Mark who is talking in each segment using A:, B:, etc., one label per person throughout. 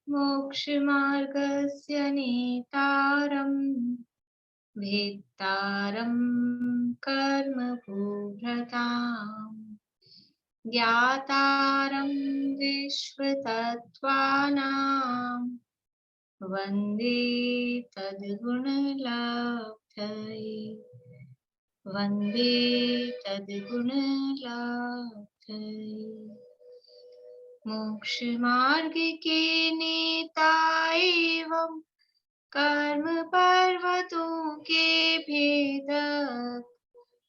A: मोक्षमार्गस्य नेतारं भेत्तारं कर्मभूभृताम् ज्ञातारं विश्वतत्त्वानां वन्दे तद्गुणलब्धये वन्दे तद्गुणलब्धये। मोक्षमार्ग के नेता एवं कर्म पर्वतों के भेदक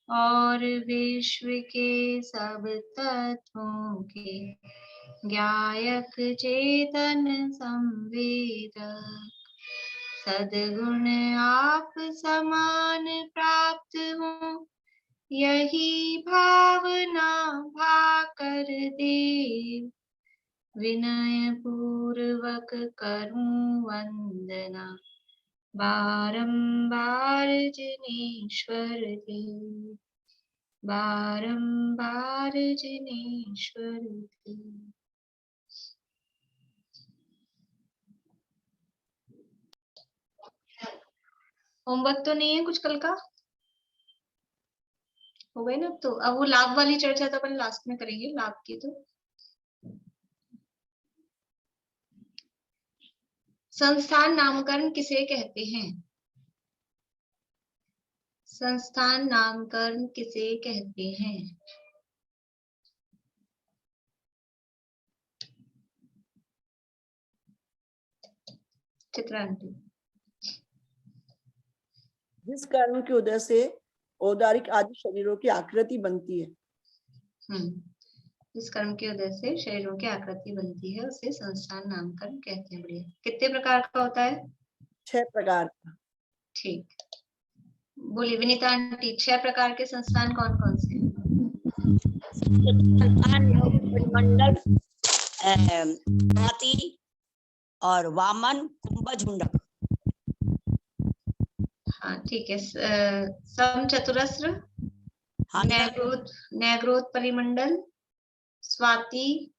A: और विश्व के सब तत्वों के ज्ञायक चेतन संवेदक सद्गुण आप समान प्राप्त हो यही भावना भाकर देव विनय पूर्वक करूं वंदना बारंबार जिनेश्वर देव बारंबार जिनेश्वर देव। होमवर्क तो नहीं है कुछ कल का? हो गए ना? तो अब वो लाभ वाली चर्चा तो अपन लास्ट में करेंगे, लाभ की। तो संस्थान नामकरण किसे कहते हैं? संस्थान नामकरण किसे कहते हैं? चित्रांटी।
B: जिस कर्म के उदय से औदारिक आदि शरीरों की आकृति बनती है।
A: जिस कर्म के उदय से शरीरों की आकृति बनती है उसे संस्थान नामकरण कहते हैं। बढ़िया। कितने प्रकार का होता है?
B: 6 प्रकार का।
A: ठीक, बोलिए विनीता आंटी, 6 प्रकार के संस्थान कौन कौन से हैं?
C: परिमंडल, हाथी और वामन, कुंभज, हुंडक।
A: हाँ ठीक है। सम चतुरस्र, नैग्रोध परिमंडल, स्वाति,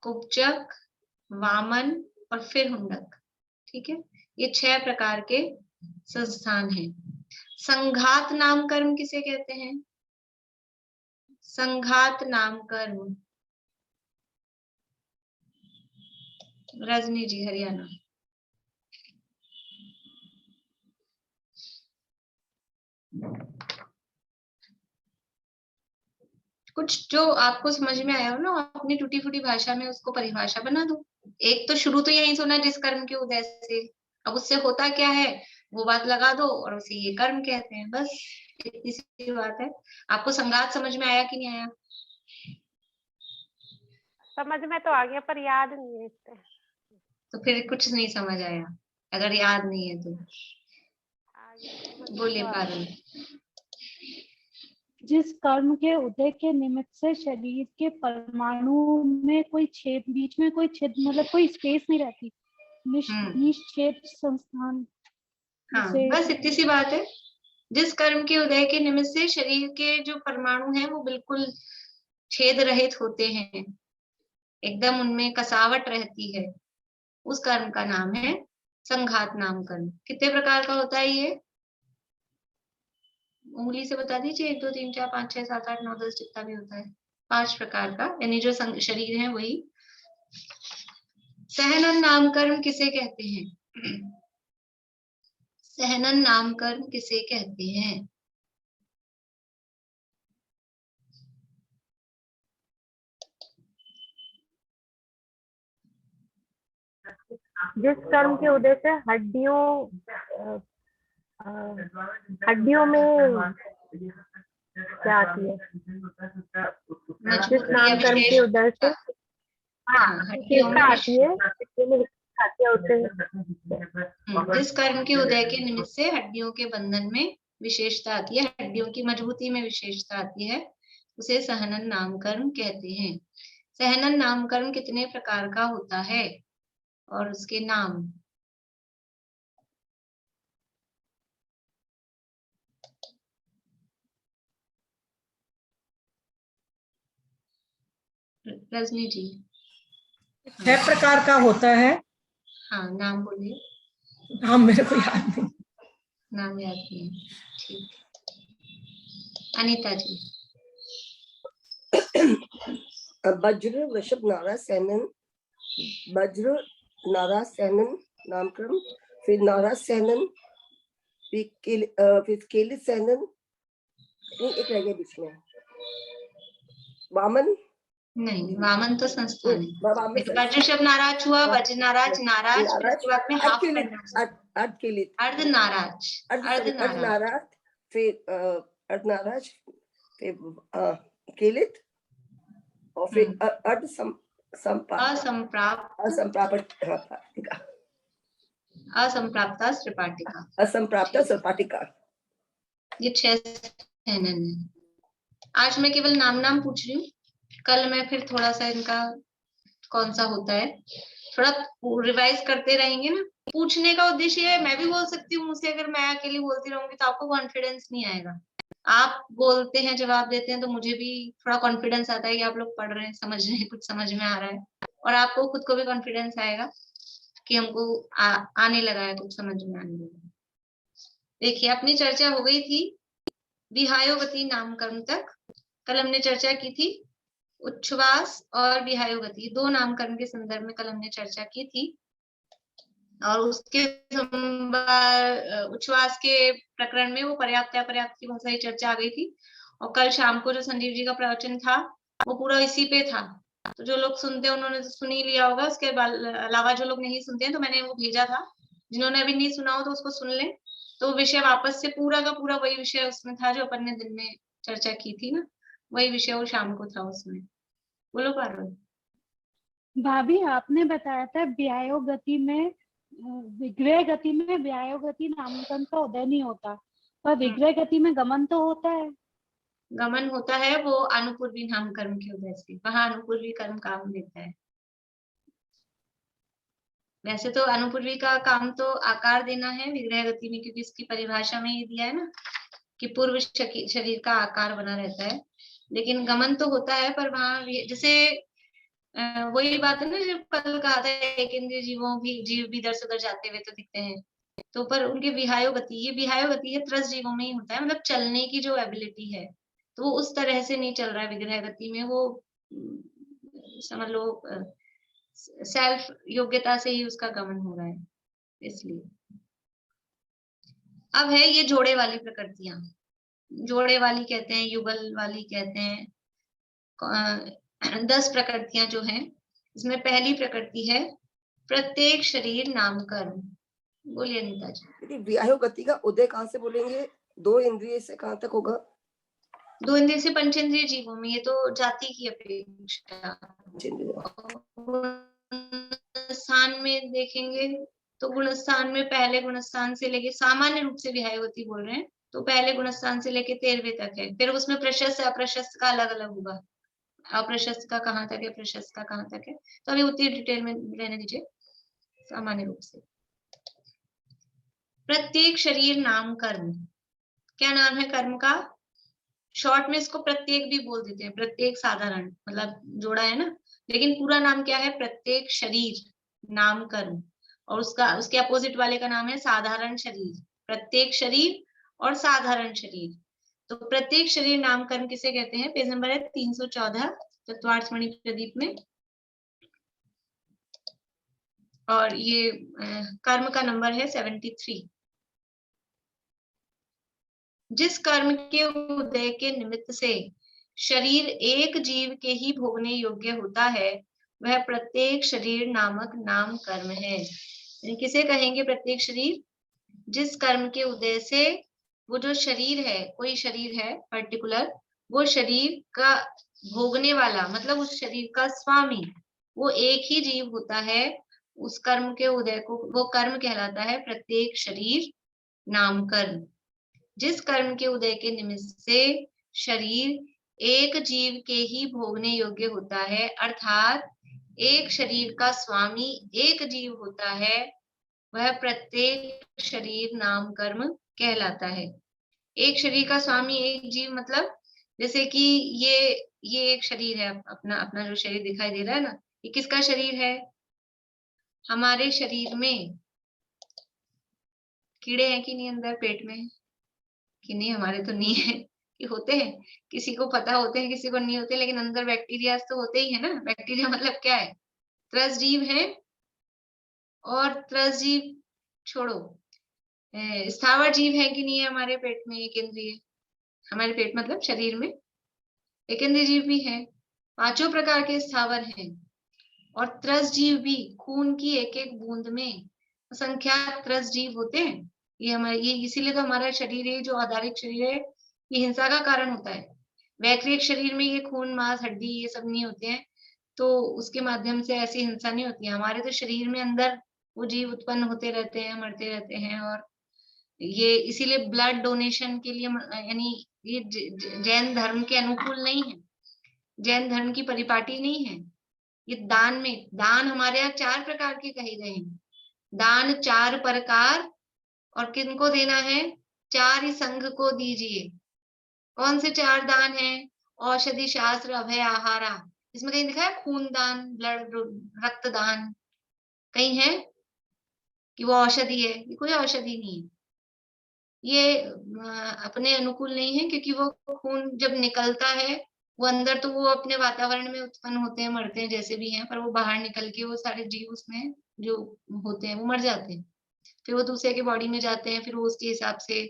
A: कुब्जक, वामन और फिर हुंडक। ठीक है, ये 6 प्रकार के संस्थान हैं। संघात नामकरण किसे कहते हैं? संघात नामकरण, रजनी जी हरियाणा। कुछ जो आपको समझ में आया हो ना, अपनी टूटी फूटी भाषा में उसको परिभाषा बना दो। एक तो शुरू तो यही सुना जिस कर्म के उदय से, अब उससे होता क्या है वो बात लगा दो और उसे ये कर्म कहते हैं, बस इतनी सी बात है। आपको संघात समझ में आया कि नहीं आया?
D: समझ में तो आ गया पर याद नहीं है इससे।
A: तो फिर कुछ नहीं समझ आया अगर याद नहीं है तो। बोलिए पारुल।
E: जिस कर्म के उदय के निमित्त से शरीर के परमाणु में कोई छेद, बीच में कोई छेद, मतलब कोई स्पेस नहीं रहती, निश्चेद संस्थान।
A: हाँ बस इतनी सी बात है। जिस कर्म के उदय के निमित्त से शरीर के जो परमाणु हैं वो बिल्कुल छेद रहित होते हैं, एकदम उनमें कसावट रहती है, उस कर्म का नाम है संघात नामकरण। कितने प्रकार का होता है ये? उंगली से बता दीजिए। 1 2 3 4 5 6 7 8 9 10 जितना भी होता है, 5 प्रकार का, यानी जो शरीर है वही। सहनन नामकरण किसे कहते हैं? सहनन नामकरण किसे कहते हैं?
D: जिस कर्म के उदय से हड्डियों में क्या आती है? जिस नाम कर्म के उदय से
A: हड्डियों में
D: आती है,
A: जिस कर्म के उदय के निमित्त से हड्डियों के बंधन में विशेषता आती है, हड्डियों की मजबूती में विशेषता आती है, उसे सहनन नामकरण कहते हैं। सहनन नामकरण कितने प्रकार का होता है और उसके नाम? रजनी जी।
F: 6 प्रकार का होता है।
A: हाँ, नाम बोलिए।
F: नाम मेरे को याद नहीं।
A: नाम याद नहीं। ठीक, अनीता जी।
B: वज्र, वृषभ, नारा, सैनन, वज्र, नारा, सैनन नामक्रम, फिर नारा सैनन, फिर केलित सैनन, एक रह गया बीच में, वामन।
A: नहीं, वामन तो संस्थान है।
B: वामन
A: वज्र शब्द नाराज हुआ, वज्र नाराज, नाराज, फिर उसके बाद में हाफ
B: अर्धकेलित,
A: अर्धनाराज,
B: अर्धनाराज, फिर अर्धनाराज, फिर केलित, और फिर अर्ध
A: असंप्राप्ता त्रिपाटिका।
B: असंप्राप्ता त्रिपाटिका।
A: ये 6 सैनन है। आज मैं केवल नाम पूछ रही हूँ, कल मैं फिर थोड़ा सा इनका कौन सा होता है थोड़ा रिवाइज करते रहेंगे ना। पूछने का उद्देश्य है, मैं भी बोल सकती हूँ मुझसे, अगर मैं अकेली बोलती रहूंगी तो आपको कॉन्फिडेंस नहीं आएगा। आप बोलते हैं, जवाब देते हैं, तो मुझे भी थोड़ा कॉन्फिडेंस आता है कि आप लोग पढ़ रहे हैं, समझ रहे हैं, कुछ समझ में आ रहा है, और आपको खुद को भी कॉन्फिडेंस आएगा कि हमको आने लगा है, कुछ समझ में आने लगा। देखिए, अपनी चर्चा हो गई थी विहायोगति नामकरण तक। कल हमने चर्चा की थी उच्छ्वास और विहायोगति, 2 नामकरण के संदर्भ में कल हमने चर्चा की थी, और उसके उच्छ्वास के प्रकरण में वो पर्याप्त अपर्याप्त की बहुत सारी चर्चा आ गई थी। और कल शाम को जो संदीप जी का प्रवचन था वो पूरा इसी पे था। तो जो लोग सुनते हैं उन्होंने तो सुन ही लिया होगा, उसके अलावा जो लोग नहीं सुनते हैं तो मैंने वो भेजा था, जिन्होंने अभी नहीं सुना हो तो उसको सुन लें। तो विषय वापस से पूरा का पूरा वही विषय उसमें था जो अपन ने दिन में चर्चा की थी ना, वही विषय वो शाम को था उसमें। बोलो पार्वती।
E: भाभी, आपने बताया था व्यायोगति में, विग्रह गति में व्यायोगति नामकरण का उदय नहीं होता, पर विग्रह गति में गमन तो होता है।
A: गमन होता है, वो अनुपूर्वी नाम कर्म के उदय से, वहां अनुपूर्वी कर्म काम देता है। वैसे तो अनुपूर्वी का काम तो आकार देना है विग्रह गति में, क्योंकि इसकी परिभाषा में ये दिया है ना कि पूर्व शरीर का आकार बना रहता है। लेकिन गमन तो होता है, पर वहां जैसे वही बात है ना, जब कल कहा था एक इंद्रिय जीव भी इधर से उधर जाते हुए तो दिखते हैं, तो पर उनके विहायोगति, ये विहायोगति है त्रस जीवों में ही होता है, मतलब चलने की जो एबिलिटी है, तो वो उस तरह से नहीं चल रहा है विग्रह गति में। वो समझ लो सेल्फ योग्यता से ही उसका गमन हो रहा है, इसलिए। अब है ये जोड़े वाली प्रकृतियां, जोड़े वाली कहते हैं, युगल वाली कहते हैं, 10 प्रकृतियां जो हैं, इसमें पहली प्रकृति है प्रत्येक शरीर नामकर्म। बोलिए अनीता जी।
B: विहायोगति का उदय कहाँ से बोलेंगे? 2 इंद्रिय से कहाँ तक होगा?
A: 2 इंद्रिय से पंचेंद्रिय जीवों में, ये तो जाति की अपेक्षा। गुणस्थान में देखेंगे तो गुणस्थान में पहले गुणस्थान से लेके, सामान्य रूप से विहायोगति बोल रहे हैं, तो पहले गुणस्थान से लेके 13वें तक है। फिर उसमें प्रशस्त अप्रशस्त का अलग अलग होगा, अप्रशस्त का कहाँ तक है, प्रशस्त का कहाँ तक है, तो अभी उतनी डिटेल में रहने दीजिए। सामान्य रूप से प्रत्येक शरीर नाम कर्म, क्या नाम है कर्म का? शॉर्ट में इसको प्रत्येक भी बोल देते हैं, प्रत्येक साधारण, मतलब जोड़ा है ना, लेकिन पूरा नाम क्या है? प्रत्येक शरीर नाम कर्म, और उसके अपोजिट वाले का नाम है साधारण शरीर। प्रत्येक शरीर और साधारण शरीर, तो प्रत्येक शरीर नाम कर्म किसे कहते हैं? पेज नंबर है 314 तत्वार्थमणि प्रदीप में, और ये कर्म का नंबर है 73। जिस कर्म के उदय के निमित्त से शरीर एक जीव के ही भोगने योग्य होता है, वह प्रत्येक शरीर नामक नाम कर्म है। किसे कहेंगे प्रत्येक शरीर? जिस कर्म के उदय से वो जो शरीर है, कोई शरीर है पर्टिकुलर, वो शरीर का भोगने वाला, मतलब उस शरीर का स्वामी वो एक ही जीव होता है, उस कर्म के उदय को वो कर्म कहलाता है प्रत्येक शरीर नाम कर्म। जिस कर्म के उदय के निमित्त से शरीर एक जीव के ही भोगने योग्य होता है, अर्थात एक शरीर का स्वामी एक जीव होता है, वह प्रत्येक शरीर नाम कर्म कहलाता है। एक शरीर का स्वामी एक जीव, मतलब जैसे कि ये एक शरीर है, अपना जो शरीर दिखाई दे रहा है ना, ये किसका शरीर है? हमारे शरीर में कीड़े हैं कि नहीं अंदर पेट में? कि नहीं, हमारे तो नहीं है। कि होते हैं, किसी को पता होते हैं, किसी को नहीं होते, लेकिन अंदर बैक्टीरिया तो होते ही है ना। बैक्टीरिया मतलब क्या है? त्रस जीव है। और त्रस जीव छोड़ो, स्थावर जीव है कि नहीं है हमारे पेट में? एक इंद्रिय, हमारे पेट मतलब शरीर में एक इंद्रिय जीव भी है। 5 प्रकार के स्थावर हैं। और त्रस जीव भी, खून की एक एक बूंद में असंख्यात त्रस जीव होते हैं। ये हमारे, ये इसीलिए तो हमारा शरीर है जो आधारिक शरीर है, ये हिंसा का कारण होता है। वैक्रिक शरीर में ये खून मांस हड्डी ये सब नहीं होते हैं, तो उसके माध्यम से ऐसी हिंसा नहीं होती है। हमारे तो शरीर में अंदर वो जीव उत्पन्न होते रहते हैं, मरते रहते हैं। और ये इसीलिए ब्लड डोनेशन के लिए, यानी ये जैन धर्म के अनुकूल नहीं है, जैन धर्म की परिपाटी नहीं है। ये दान में, दान हमारे यहाँ 4 प्रकार के कहे गए हैं। दान 4 प्रकार, और किनको देना है? 4 ही संघ को दीजिए। कौन से 4 दान हैं? औषधि शास्त्र अभय आहारा। इसमें कहीं लिखा है खून दान, ब्लड रक्त दान? कहीं है कि वो औषधि है? ये कोई औषधि नहीं है। ये अपने अनुकूल नहीं है, क्योंकि वो खून जब निकलता है वो अंदर तो वो अपने वातावरण में उत्पन्न होते हैं, मरते हैं जैसे भी हैं, पर वो बाहर निकल के वो सारे जीव उसमें जो होते हैं वो मर जाते हैं। फिर वो दूसरे के बॉडी में जाते हैं, फिर वो उसके हिसाब से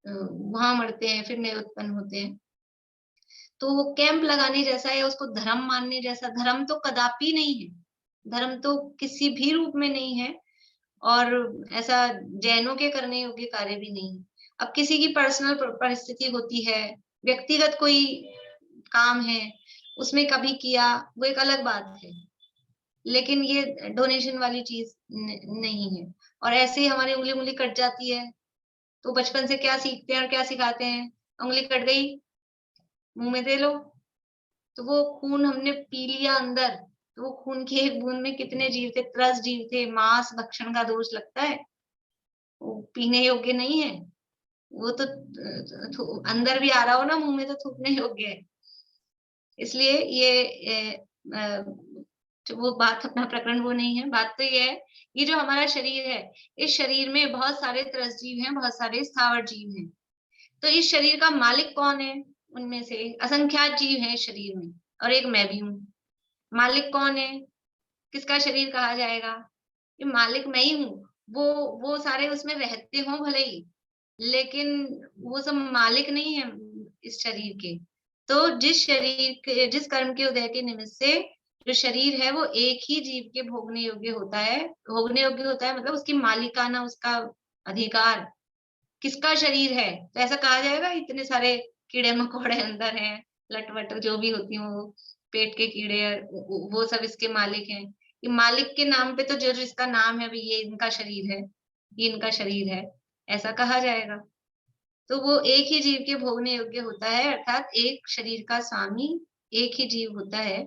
A: वहां मरते हैं, फिर नए उत्पन्न होते हैं। तो वो कैंप लगाने जैसा है, उसको धर्म मानने जैसा धर्म तो कदापि नहीं है। धर्म तो किसी भी रूप में नहीं है, और ऐसा जैनों के करने योग्य कार्य भी नहीं। अब किसी की पर्सनल परिस्थिति होती है, व्यक्तिगत कोई काम है, उसमें कभी किया, वो एक अलग बात है। लेकिन ये डोनेशन वाली चीज नहीं है। और ऐसे ही हमारी उंगली उंगली कट जाती है, तो बचपन से क्या सीखते हैं और क्या सिखाते हैं? उंगली कट गई, मुंह में दे लो। तो वो खून हमने पी लिया अंदर, तो वो खून की एक बूंद में कितने जीव थे, त्रस जीव थे। मांस भक्षण का दोष लगता है, वो पीने योग्य नहीं है। वो तो अंदर भी आ रहा हो ना मुंह में, तो थूकने योग्य है। इसलिए तो वो बात, अपना प्रकरण वो नहीं है। बात तो ये है, ये जो हमारा शरीर है, इस शरीर में बहुत सारे त्रस जीव हैं, बहुत सारे स्थावर जीव हैं। तो इस शरीर का मालिक कौन है? उनमें से असंख्यात जीव हैं इस शरीर में, और एक मैं भी हूँ। मालिक कौन है? किसका शरीर कहा जाएगा? ये मालिक मैं ही हूँ। वो सारे उसमें रहते हों भले ही, लेकिन वो सब मालिक नहीं है इस शरीर के। तो जिस शरीर के, जिस कर्म के उदय के निमित्त से जो शरीर है वो एक ही जीव के भोगने योग्य होता है। भोगने योग्य होता है मतलब उसकी मालिकाना, उसका अधिकार किसका शरीर है। तो ऐसा कहा जाएगा इतने सारे कीड़े मकोड़े अंदर हैं, लटवट जो भी होती हैं, वो पेट के कीड़े, वो सब इसके मालिक हैं। ये मालिक के नाम पे तो जो जिसका नाम है, अभी ये इनका शरीर है, ये इनका शरीर है, ऐसा कहा जाएगा। तो वो एक ही जीव के भोगने योग्य होता है, अर्थात एक शरीर का स्वामी एक ही जीव होता है।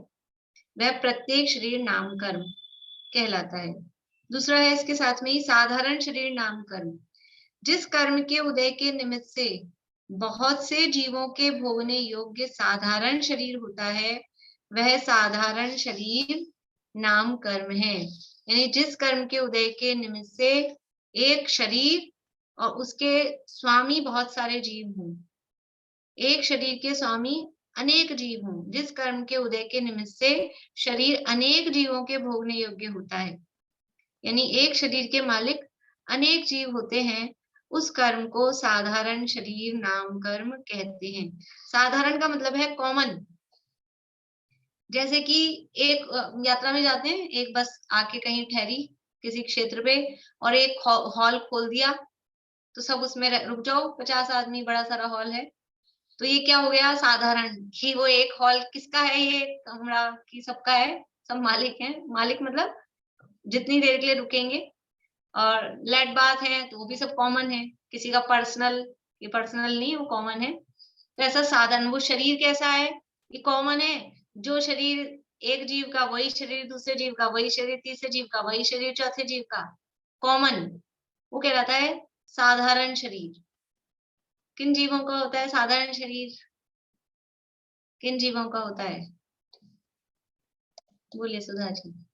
A: वह प्रत्येक शरीर नाम कर्म कहलाता है। दूसरा है इसके साथ में ही साधारण शरीर नाम कर्म। जिस कर्म के उदय के निमित्त से बहुत से जीवों के भोगने योग्य साधारण शरीर होता है, वह साधारण शरीर नाम कर्म है। यानी जिस कर्म के उदय के निमित्त से एक शरीर और उसके स्वामी बहुत सारे जीव हों, एक शरीर के स्वामी अनेक जीव हों, जिस कर्म के उदय के निमित्त से शरीर अनेक जीवों के भोगने योग्य होता है, यानी एक शरीर के मालिक अनेक जीव होते हैं, उस कर्म को साधारण शरीर नाम कर्म कहते हैं। साधारण का मतलब है कॉमन। जैसे कि एक यात्रा में जाते हैं, एक बस आके कहीं ठहरी किसी क्षेत्र पे, और एक हॉल खोल दिया, तो सब उसमें रुक जाओ, 50 आदमी, बड़ा सारा हॉल है। तो ये क्या हो गया? साधारण। कि वो एक हॉल किसका है? ये कमरा की सबका है, सब मालिक हैं। मालिक मतलब जितनी देर के लिए रुकेंगे। और लेट बात है तो वो भी सब कॉमन है, किसी का पर्सनल, ये पर्सनल नहीं, वो कॉमन है। तो ऐसा साधन, वो शरीर कैसा है? ये कॉमन है। जो शरीर एक जीव का वही शरीर, दूसरे जीव का वही शरीर, तीसरे जीव का वही शरीर, चौथे जीव का, कॉमन, वो कहलाता है साधारण शरीर। किन जीवों का होता है साधारण शरीर? किन जीवों का होता है? बोलिए सुधा जी।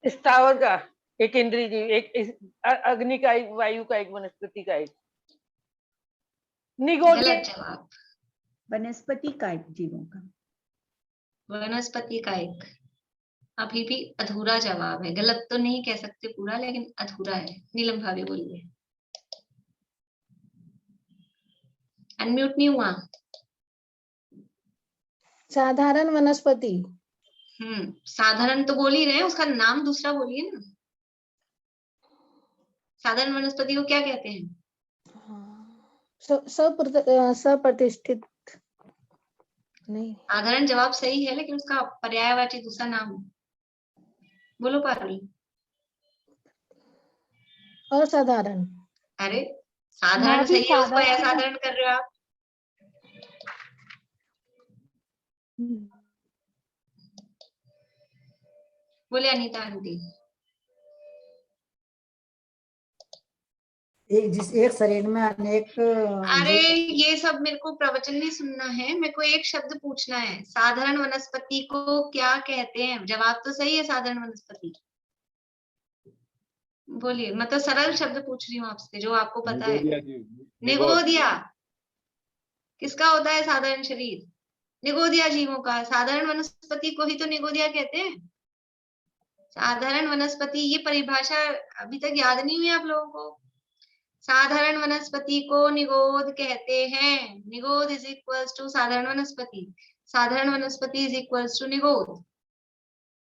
G: स्थावर का एक इंद्रिय जीव, एक अग्नि का एक, वायु का एक, वनस्पति का एक। निगोटिया
A: गलत जवाब।
H: वनस्पति का एक, जीवों का।
A: वनस्पति का एक अभी भी अधूरा जवाब है, गलत तो नहीं कह सकते पूरा, लेकिन अधूरा है। नीलम भाभी बोलिए। अनम्यूट नहीं हुआ।
I: साधारण वनस्पति।
A: साधारण तो बोल ही रहे हैं, उसका नाम दूसरा बोलिए ना। साधारण वनस्पति को क्या कहते हैं?
I: सप्रतिष्ठित नहीं।
A: साधारण जवाब सही है, लेकिन उसका पर्यायवाची दूसरा नाम बोलो पारुल।
I: असाधारण।
A: अरे साधारण सही है, उसको
E: साधारण-
A: असाधारण कर रहे हो आप। बोले अनीता आंटी।
H: एक शरीर में अनेक
A: अरे ये सब मेरे को प्रवचन नहीं सुनना है, मेरे को एक शब्द पूछना है। साधारण वनस्पति को क्या कहते हैं? जवाब तो सही है, साधारण वनस्पति। बोलिए, मतलब सरल शब्द पूछ रही हूँ आपसे जो आपको पता है। निगोदिया किसका होता है? साधारण शरीर निगोदिया जीवों का। साधारण वनस्पति को ही तो निगोदिया कहते हैं। साधारण वनस्पति, ये परिभाषा अभी तक याद नहीं हुई आप लोगों को? साधारण वनस्पति को निगोद कहते हैं। निगोद इज इक्वल्स टू साधारण वनस्पति। साधारण वनस्पति इज इक्वल्स टू निगोद।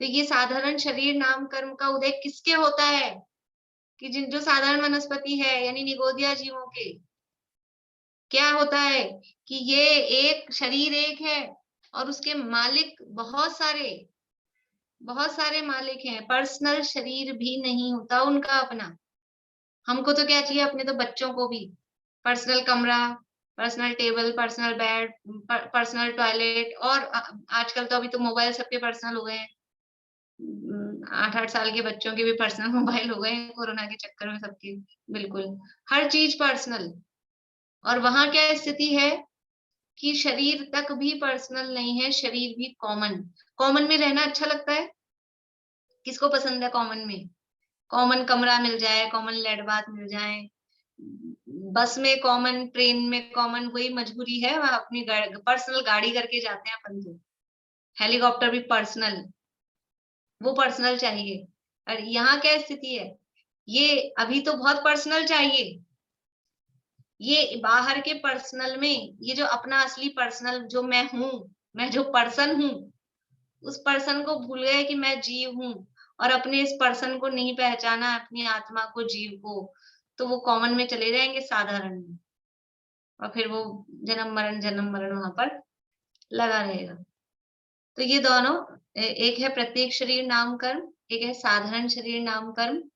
A: तो ये साधारण शरीर नाम कर्म का उदय किसके होता है? कि जो साधारण वनस्पति है, यानी निगोदिया जीवों के क्या होता है कि ये एक शरीर एक है और उसके मालिक बहुत सारे मालिक हैं। पर्सनल शरीर भी नहीं होता उनका अपना। हमको तो क्या चाहिए? अपने तो बच्चों को भी पर्सनल कमरा, personal table, personal bed, personal toilet, और आजकल तो अभी तो मोबाइल सबके पर्सनल हो गए हैं। 8-8 साल के बच्चों के भी पर्सनल मोबाइल हो गए कोरोना के चक्कर में सबके। बिल्कुल हर चीज पर्सनल। और वहां क्या स्थिति है कि शरीर तक भी पर्सनल नहीं है, शरीर भी कॉमन। कॉमन में रहना अच्छा लगता है? किसको पसंद है कॉमन में? कॉमन कमरा मिल जाए, कॉमन लेट बाथ मिल जाए, बस में कॉमन, ट्रेन में कॉमन, वही मजबूरी है। वह अपनी पर्सनल गाड़ी करके जाते हैं अपन तो। हेलीकॉप्टर भी पर्सनल, वो पर्सनल चाहिए। और यहाँ क्या स्थिति है? ये अभी तो बहुत पर्सनल चाहिए। ये बाहर के पर्सनल में ये जो अपना असली पर्सनल जो मैं हूं, मैं जो पर्सन हूं, उस पर्सन को भूल गए कि मैं जीव हूं, और अपने इस पर्सन को नहीं पहचाना, अपनी आत्मा को, जीव को, तो वो कॉमन में चले जाएंगे, साधारण में, और फिर वो जन्म मरण वहां पर लगा रहेगा। तो ये दोनों, एक है प्रत्येक शरीर नाम कर्म, एक है साधारण शरीर नाम कर्म।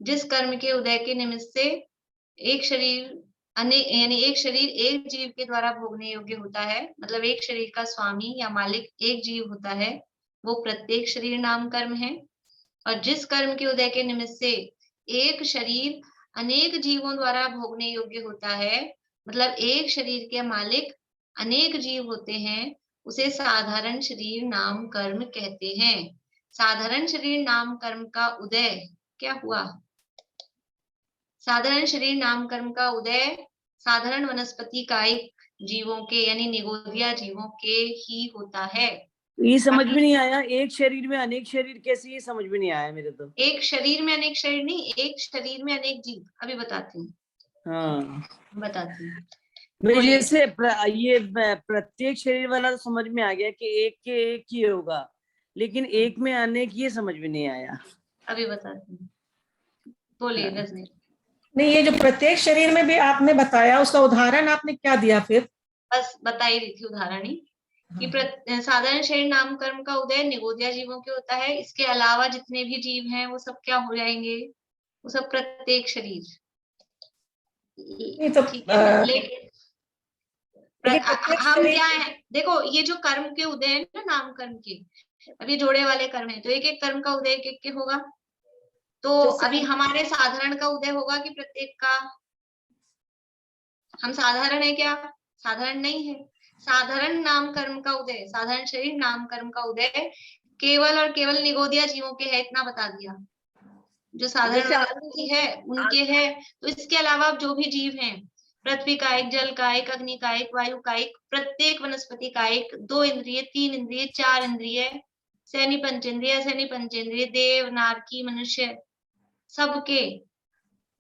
A: जिस कर्म के उदय के निमित्त से एक शरीर यानी एक शरीर एक जीव के द्वारा भोगने योग्य होता है, मतलब एक शरीर का स्वामी या मालिक एक जीव होता है, वो प्रत्येक शरीर नाम कर्म है। और जिस कर्म के उदय के निमित्त से एक शरीर अनेक जीवों द्वारा भोगने योग्य होता है, मतलब एक शरीर के मालिक अनेक जीव होते हैं, उसे साधारण शरीर नाम कर्म कहते हैं। साधारण शरीर नाम कर्म का उदय क्या हुआ? साधारण शरीर नाम कर्म का उदय साधारण वनस्पति कायिक जीवों के, यानी निगोदिया जीवों के ही होता है।
B: ये समझ में नहीं आया, एक शरीर में अनेक शरीर कैसे, ये समझ में नहीं आया मेरे तो।
A: एक शरीर में अनेक शरीर नहीं, एक शरीर में अनेक जीव। अभी बताती हूँ।
B: हाँ
A: बताती हूँ।
B: मुझे से ये प्रत्येक शरीर वाला तो समझ में आ गया कि एक के एक ही होगा, लेकिन एक में अनेक ये समझ में नहीं आया।
A: अभी बताती हूँ, बोलिए रजनी।
F: नहीं, ये जो प्रत्येक शरीर में भी आपने बताया, उसका उदाहरण आपने क्या दिया फिर?
A: बस बता ही रही थी उदाहरण ही कि साधारण शरीर नाम कर्म का उदय निगोदिया जीवों के होता है। इसके अलावा जितने भी जीव हैं वो सब क्या हो जाएंगे? वो सब प्रत्येक शरीर।
F: तो
A: लेकिन हम क्या है, देखो ये जो कर्म के उदय है ना, नाम कर्म के, अभी जोड़े वाले कर्म है, तो एक एक कर्म का उदय एक एक होगा। तो अभी हमारे साधारण का उदय होगा कि प्रत्येक का? हम साधारण है क्या? साधारण नहीं है। साधारण नाम कर्म का उदय, साधारण शरीर नाम कर्म का उदय केवल और केवल निगोदिया जीवों के है, इतना बता दिया। जो साधारण
C: जैसे
A: वनस्पति है उनके है। तो इसके अलावा जो भी जीव हैं, पृथ्वी कायिक, जल कायिक, अग्नि कायिक, वायु कायिक, प्रत्येक वनस्पति कायिक, 2 इंद्रिय, 3 इंद्रिय, 4 इंद्रिय, सैनी पंचेंद्रिय, असैनी पंचेंद्रिय, देव, नारकी, मनुष्य, सबके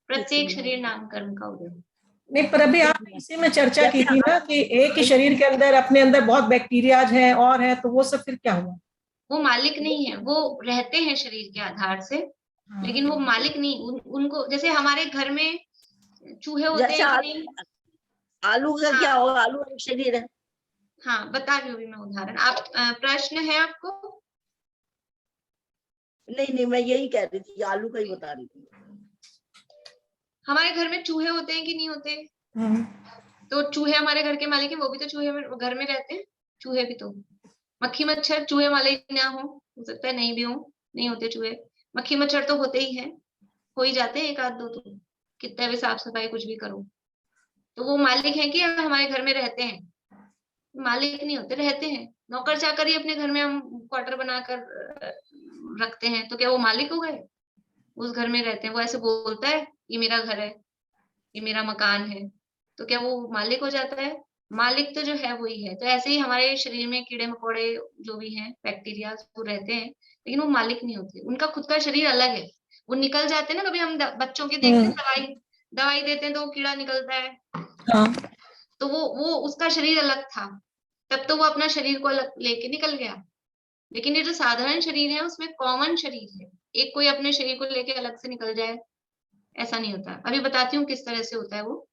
A: प्रत्येक शरीर नाम कर्म का उदय।
F: नहीं, पर अभी आपने इसी में चर्चा की थी ना कि एक ही शरीर के अंदर अपने अंदर बहुत बैक्टीरियाज हैं और है, तो वो सब फिर क्या हुआ?
A: वो मालिक नहीं है, वो रहते हैं शरीर के आधार से, लेकिन वो मालिक नहीं। उनको जैसे हमारे घर में चूहे होते
C: जैसे
A: हैं कि नहीं?
C: आलू का क्या होगा? आलू एक शरीर है।
A: हाँ, बता रही हूँ अभी मैं उदाहरण। आप प्रश्न है आपको?
C: नहीं, मैं यही कह रही थी, आलू का ही बता रही थी।
A: हमारे घर में चूहे होते हैं कि नहीं होते? तो चूहे हमारे घर के मालिक हैं, वो भी तो चूहे घर में रहते हैं। चूहे भी तो, मक्खी मच्छर चूहे मालिक ना हो सकता है नहीं भी हो, नहीं होते चूहे। मक्खी मच्छर तो होते ही हैं, हो ही जाते हैं एक आध दो, तो कितना भी साफ सफाई कुछ भी करो। तो वो मालिक हैं कि हमारे घर में रहते हैं? मालिक नहीं होते, रहते हैं। नौकर चाकर ही अपने घर में हम क्वार्टर बनाकर रखते हैं, तो क्या वो मालिक हो गए? उस घर में रहते हैं, वो ऐसे बोलता है ये मेरा घर है, ये मेरा मकान है, तो क्या वो मालिक हो जाता है? मालिक तो जो है वही है। तो ऐसे ही हमारे शरीर में कीड़े मकोड़े जो भी हैं, बैक्टीरिया, वो रहते हैं, लेकिन वो मालिक नहीं होते। उनका खुद का शरीर अलग है। वो निकल जाते हैं ना, कभी हम बच्चों के देखते हैं, दवाई देते हैं तो वो कीड़ा निकलता है। तो वो उसका शरीर अलग था, तब तो वो अपना शरीर को लेके निकल गया। लेकिन ये जो साधारण शरीर है उसमें कॉमन शरीर है, एक कोई अपने शरीर को लेके अलग से निकल जाए, ऐसा नहीं होता। अभी बताती हूँ किस तरह से होता है वो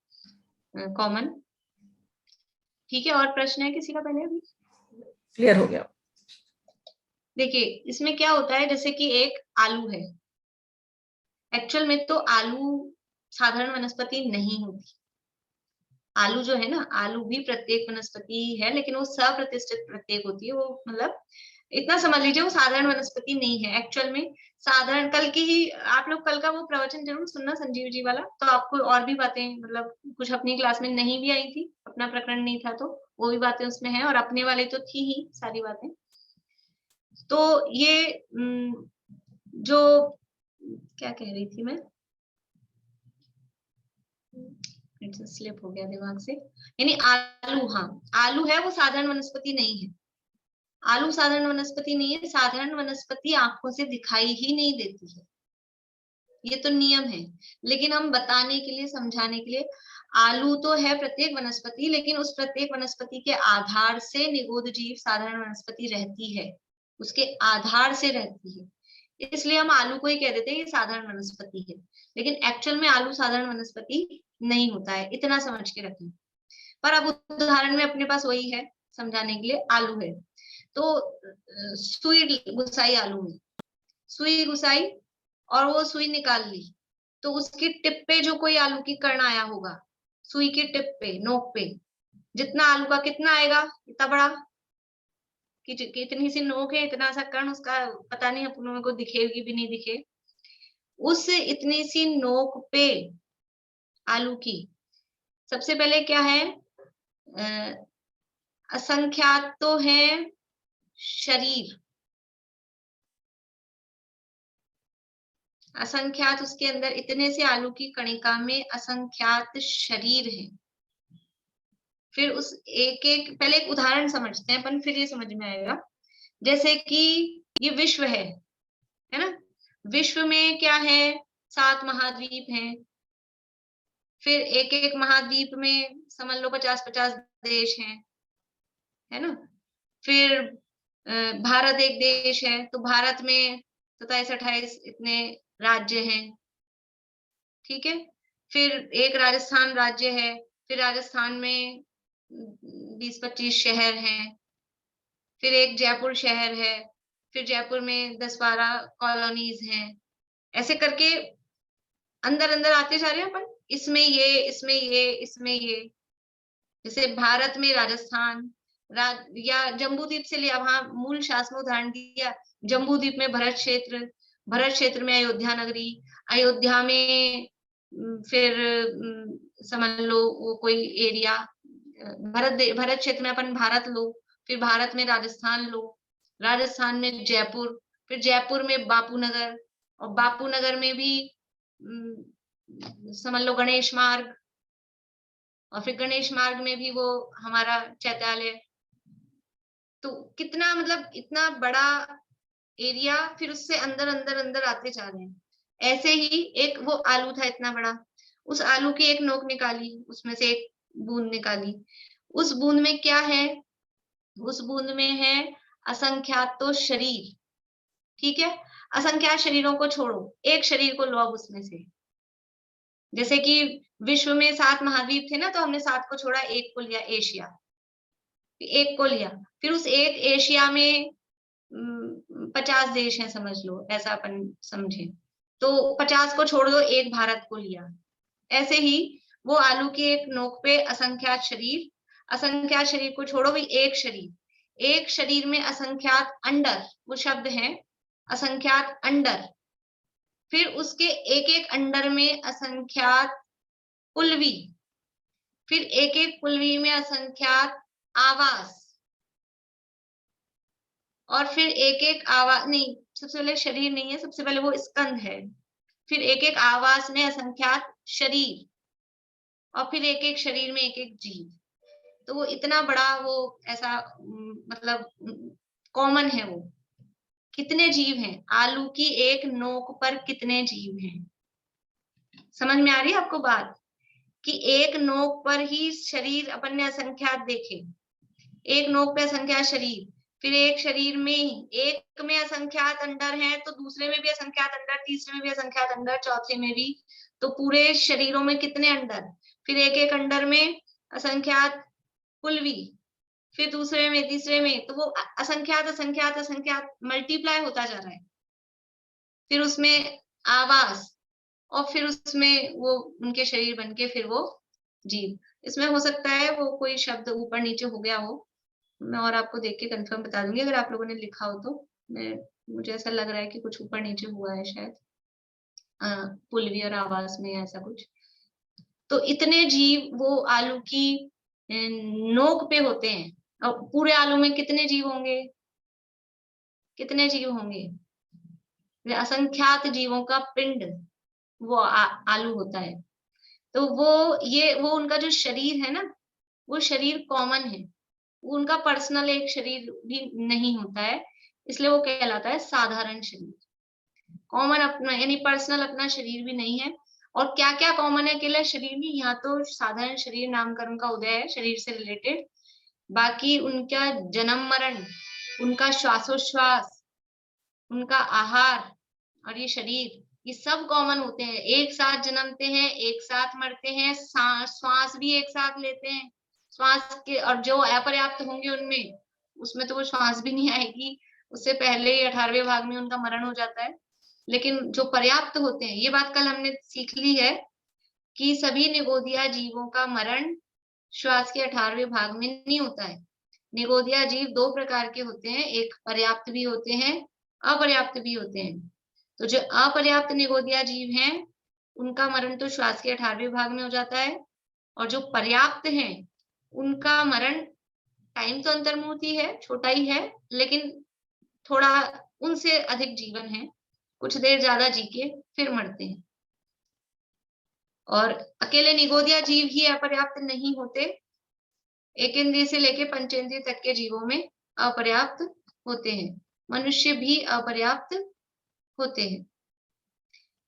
A: कॉमन। ठीक है, और प्रश्न है किसी का? पहले अभी
F: क्लियर हो गया।
A: देखिए इसमें क्या होता है, जैसे कि एक आलू है। एक्चुअल में तो आलू साधारण वनस्पति नहीं होती। आलू जो है ना, आलू भी प्रत्येक वनस्पति है, लेकिन वो सप्रतिष्ठित प्रत्येक होती है। वो मतलब इतना समझ लीजिए, वो साधारण वनस्पति नहीं है एक्चुअल में। साधारण, कल की ही आप लोग कल का वो प्रवचन जरूर सुनना संजीव जी वाला, तो आपको और भी बातें मतलब कुछ अपनी क्लास में नहीं भी आई थी, अपना प्रकरण नहीं था, तो वो भी बातें उसमें हैं, और अपने वाले तो थी ही सारी बातें। तो ये जो क्या कह रही थी मैं, स्लिप हो गया दिमाग से। यानी आलू, हाँ आलू है, वो साधारण वनस्पति नहीं है। आलू साधारण वनस्पति नहीं है। साधारण वनस्पति आंखों से दिखाई ही नहीं देती है, ये तो नियम है। लेकिन हम बताने के लिए, समझाने के लिए, आलू तो है प्रत्येक वनस्पति, लेकिन उस प्रत्येक वनस्पति के आधार से निगोद जीव साधारण वनस्पति रहती है, उसके आधार से रहती है। इसलिए हम आलू को ही कह देते हैं ये साधारण वनस्पति है, लेकिन एक्चुअल में आलू साधारण वनस्पति नहीं होता है, इतना समझ के रखें। पर अब उदाहरण में अपने पास वही है समझाने के लिए। आलू है तो सुई घुसाई आलू में, सुई घुसाई और वो सुई निकाल ली, तो उसकी टिप पे जो कोई आलू की कण आया होगा, सुई की टिप पे, नोक पे, जितना आलू का कितना आएगा, इतना बड़ा कि इतनी सी नोक है, इतना सा कण, उसका पता नहीं अपनों को दिखेगी भी नहीं दिखे। उस इतनी सी नोक पे आलू की सबसे पहले क्या है, असंख्यात तो है शरीर, असंख्यात उसके अंदर इतने से आलू की कणिका में असंख्यात शरीर है। फिर उस एक एक, पहले एक उदाहरण समझते हैं अपन, फिर ये समझ में आएगा। जैसे कि ये विश्व है ना, विश्व में क्या है, 7 महाद्वीप हैं। फिर एक एक महाद्वीप में समझ लो 50-50 देश हैं, है ना। फिर भारत एक देश है, तो भारत में 27-28 इतने राज्य हैं, ठीक है। फिर एक राजस्थान राज्य है, फिर राजस्थान में 20-25 शहर हैं। फिर एक जयपुर शहर है, फिर जयपुर में 10-12 कॉलोनीज हैं। ऐसे करके अंदर अंदर आते जा रहे हैं अपन, इसमें ये, इसमें ये, इसमें ये। जैसे भारत में राजस्थान या जम्बूद्वीप से लिया, वहां मूल शासन में उदाहरण दिया, जम्बूद्वीप में भरत क्षेत्र, भरत क्षेत्र में अयोध्या नगरी, अयोध्या में फिर समझ लो वो कोई एरिया, भारत क्षेत्र में अपन भारत लो, फिर भारत में राजस्थान लो, राजस्थान में जयपुर, फिर जयपुर में बापू नगर, और बापू नगर में भी समझ लो गणेश मार्ग, और फिर गणेश मार्ग में भी वो हमारा चैत्यालय। तो कितना मतलब इतना बड़ा एरिया, फिर उससे अंदर अंदर अंदर आते जा रहे हैं। ऐसे ही एक वो आलू था इतना बड़ा, उस आलू की एक नोक निकाली, उसमें से एक बूंद निकाली। उस बूंद में क्या है? उस बूंद में है असंख्यात तो शरीर। ठीक है, असंख्यात शरीरों को छोड़ो, एक शरीर को लो अब उसमें से। जैसे कि विश्व में 7 महाद्वीप थे ना, तो हमने 7 को छोड़ा, एक को लिया एशिया, एक को लिया। फिर उस एक एशिया में 50 देश हैं समझ लो, ऐसा अपन समझे, तो 50 को छोड़ दो, एक भारत को लिया। ऐसे ही वो आलू की एक नोक पे असंख्यात शरीर, असंख्यात शरीर को छोड़ो भाई, एक शरीर, एक शरीर में असंख्यात अंडर, वो शब्द है असंख्यात अंडर। फिर उसके एक एक अंडर में असंख्यात पुलवी, फिर एक एक पुलवी में असंख्यात आवास, और फिर एक एक आवास नहीं, सबसे पहले शरीर नहीं है, सबसे पहले वो स्कंद है। फिर एक एक आवास में असंख्यात शरीर, और फिर एक एक शरीर में एक एक जीव। तो वो इतना बड़ा वो ऐसा मतलब कॉमन है वो। कितने जीव हैं? आलू की एक नोक पर कितने जीव हैं? समझ में आ रही है आपको बात? कि एक नोक पर ही शरीर अपन ने असंख्यात देखे, एक नोक पे असंख्यात शरीर, फिर एक शरीर में एक में असंख्यात अंडर हैं, तो दूसरे में भी असंख्यात अंडर, तीसरे में भी असंख्यात अंडर, चौथे में भी, तो पूरे शरीरों में कितने अंडर? फिर एक एक अंडर में असंख्यात पुलवी, फिर दूसरे में, तीसरे में, तो वो असंख्यात असंख्यात असंख्यात मल्टीप्लाई होता जा रहा है। फिर उसमें आवास, और फिर उसमें वो उनके शरीर बनके फिर वो जीव। इसमें हो सकता है वो कोई शब्द ऊपर नीचे हो गया हो, मैं और आपको देख के कंफर्म बता दूंगी अगर आप लोगों ने लिखा हो तो। मुझे ऐसा लग रहा है कि कुछ ऊपर नीचे हुआ है शायद, पुलवी और आवास में ऐसा कुछ। तो इतने जीव वो आलू की नोक पे होते हैं। और पूरे आलू में कितने जीव होंगे? कितने जीव होंगे? असंख्यात जीवों का पिंड वो आलू होता है। तो वो उनका जो शरीर है ना, वो शरीर कॉमन है, उनका पर्सनल एक शरीर भी नहीं होता है, इसलिए वो कहलाता है साधारण शरीर। कॉमन अपना यानी पर्सनल अपना शरीर भी नहीं है। और क्या क्या कॉमन है अकेले शरीर में? यहाँ तो साधारण शरीर नामकरण का उदय है, शरीर से रिलेटेड। बाकी उनका जन्म मरण, उनका श्वासोश्वास, उनका आहार और ये शरीर, ये सब कॉमन होते हैं। एक साथ जन्मते हैं, एक साथ मरते हैं, श्वास भी एक साथ लेते हैं। श्वास के और जो अपर्याप्त होंगे उनमें, उसमें तो वो श्वास भी नहीं आएगी, उससे पहले ही 18वें भाग में उनका मरण हो जाता है। लेकिन जो पर्याप्त होते हैं, ये बात कल हमने सीख ली है कि सभी निगोदिया जीवों का मरण श्वास के 18वें भाग में नहीं होता है। निगोदिया जीव 2 प्रकार के होते हैं, एक पर्याप्त भी होते हैं, अपर्याप्त भी होते हैं। तो जो अपर्याप्त निगोदिया जीव हैं, उनका मरण तो श्वास के 18वें भाग में हो जाता है, और जो पर्याप्त हैं, उनका मरण टाइम तो अंतर्मुहूर्त है, छोटा ही है, लेकिन थोड़ा उनसे अधिक जीवन है, कुछ देर ज्यादा जी के फिर मरते हैं। और अकेले निगोदिया जीव ही अपर्याप्त नहीं होते, एक इंद्रिय से लेके पंचेंद्रिय तक के जीवों में अपर्याप्त होते हैं, मनुष्य भी अपर्याप्त होते हैं।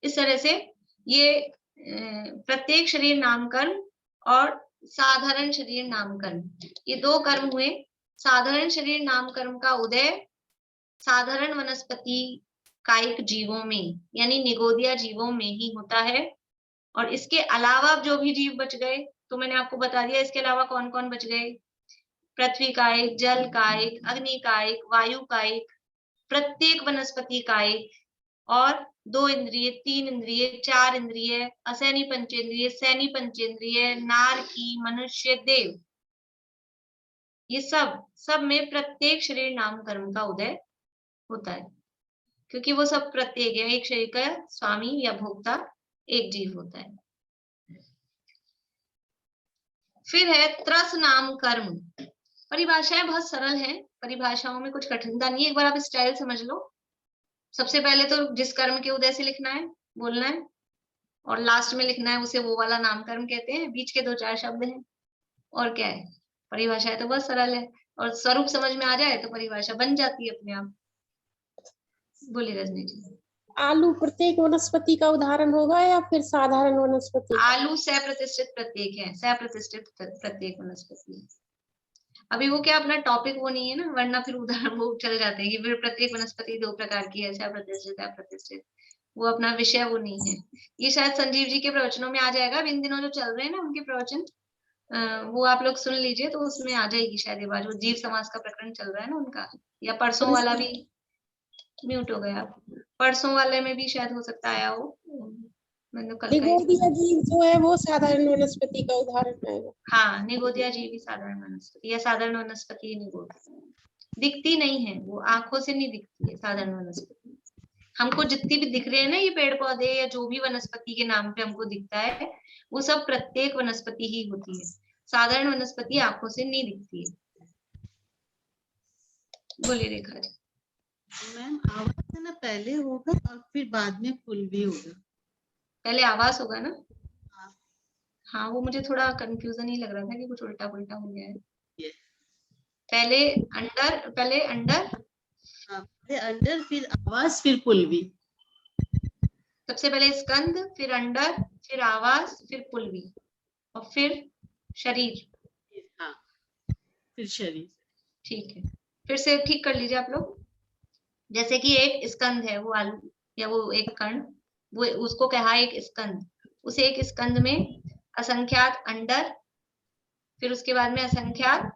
A: इस तरह से ये प्रत्येक शरीर नामकर्म और साधारण शरीर नामकर्म, ये 2 कर्म हुए। साधारण शरीर नामकर्म का उदय साधारण वनस्पति कायिक जीवों में यानी निगोदिया जीवों में ही होता है। और इसके अलावा जो भी जीव बच गए, तो मैंने आपको बता दिया इसके अलावा कौन कौन बच गए। पृथ्वी कायिक, जल कायिक, अग्नि कायिक, वायु कायिक, प्रत्येक वनस्पति कायिक, और 2 इंद्रिय, 3 इंद्रिय, 4 इंद्रिय, असैनी पंचेंद्रिय, सैनी पंचेंद्रिय, नारकी, मनुष्य, देव, ये सब में प्रत्येक शरीर नामकर्म का उदय होता है, क्योंकि वो सब प्रत्येक है, एक शरीर का स्वामी या भोक्ता एक जीव होता है। फिर है त्रस नाम कर्म। परिभाषाएं बहुत सरल है, परिभाषाओं में कुछ कठिनता नहीं है। एक बार आप स्टाइल समझ लो। सबसे पहले तो जिस कर्म के उदय से लिखना है, बोलना है, और लास्ट में लिखना है उसे वो वाला नामकर्म कहते हैं। बीच के 2-4 शब्द हैं, और क्या है। परिभाषा तो बहुत सरल है, और स्वरूप समझ में आ जाए तो परिभाषा बन जाती है अपने आप। बोलिए रजनी जी।
J: आलू प्रत्येक वनस्पति का उदाहरण होगा या फिर साधारण वनस्पति?
A: आलू सप्रतिष्ठित प्रत्येक है, सप्रतिष्ठित प्रत्येक वनस्पति है। अभी वो क्या अपना टॉपिक वो नहीं है ना, वरना फिर उदाहरण वो चल जाते हैं कि फिर प्रत्येक वनस्पति 2 प्रकार की है, सप्रतिष्ठित अप्रतिष्ठित। वो अपना विषय वो नहीं है। ये शायद संजीव जी के प्रवचनों में आ जाएगा। इन दिनों जो चल रहे हैं ना उनके प्रवचन, वो आप लोग सुन लीजिए, तो उसमें आ जाएगी शायद ये बात। जो जीव समाज का प्रकरण चल रहा है ना उनका, या परसों वाला भी, म्यूट हो गया, परसों वाले में भी शायद हो सकता आया हो। मैंने कल
J: निगोदिया जीव जो है वो साधारण वनस्पति का उदाहरण है।
A: हाँ, निगोदिया जीव भी साधारण वनस्पति, या साधारण वनस्पति निगोदिया दिखती नहीं है, वो आंखों से नहीं दिखती है साधारण वनस्पति। हमको जितनी भी दिख रहे हैं ना ये पेड़ पौधे या जो भी वनस्पति के नाम पे हमको दिखता है, वो सब प्रत्येक वनस्पति ही होती है। साधारण वनस्पति आंखों से नहीं दिखती है। बोलिए रेखा जी।
K: मैम आवास है ना पहले होगा और फिर बाद में फुल भी होगा।
A: पहले आवास होगा ना? हाँ, वो मुझे थोड़ा कंफ्यूजन ही लग रहा था कि कुछ उल्टा पुल्टा हो गया है। पहले अंडर, पहले अंडर फिर आवास फिर फुल भी। सबसे पहले स्कंद, फिर अंडर, फिर आवास, फिर पुलवी, और फिर शरीर।
K: हाँ, फिर शरीर।
A: ठीक है, फिर से ठीक कर लीजिए आप लोग। जैसे कि एक स्कंद है, वो आलू या वो एक कण, वो उसको कहा एक स्कंद। उसे एक स्कंद में असंख्यात अंडर, फिर उसके बाद में असंख्यात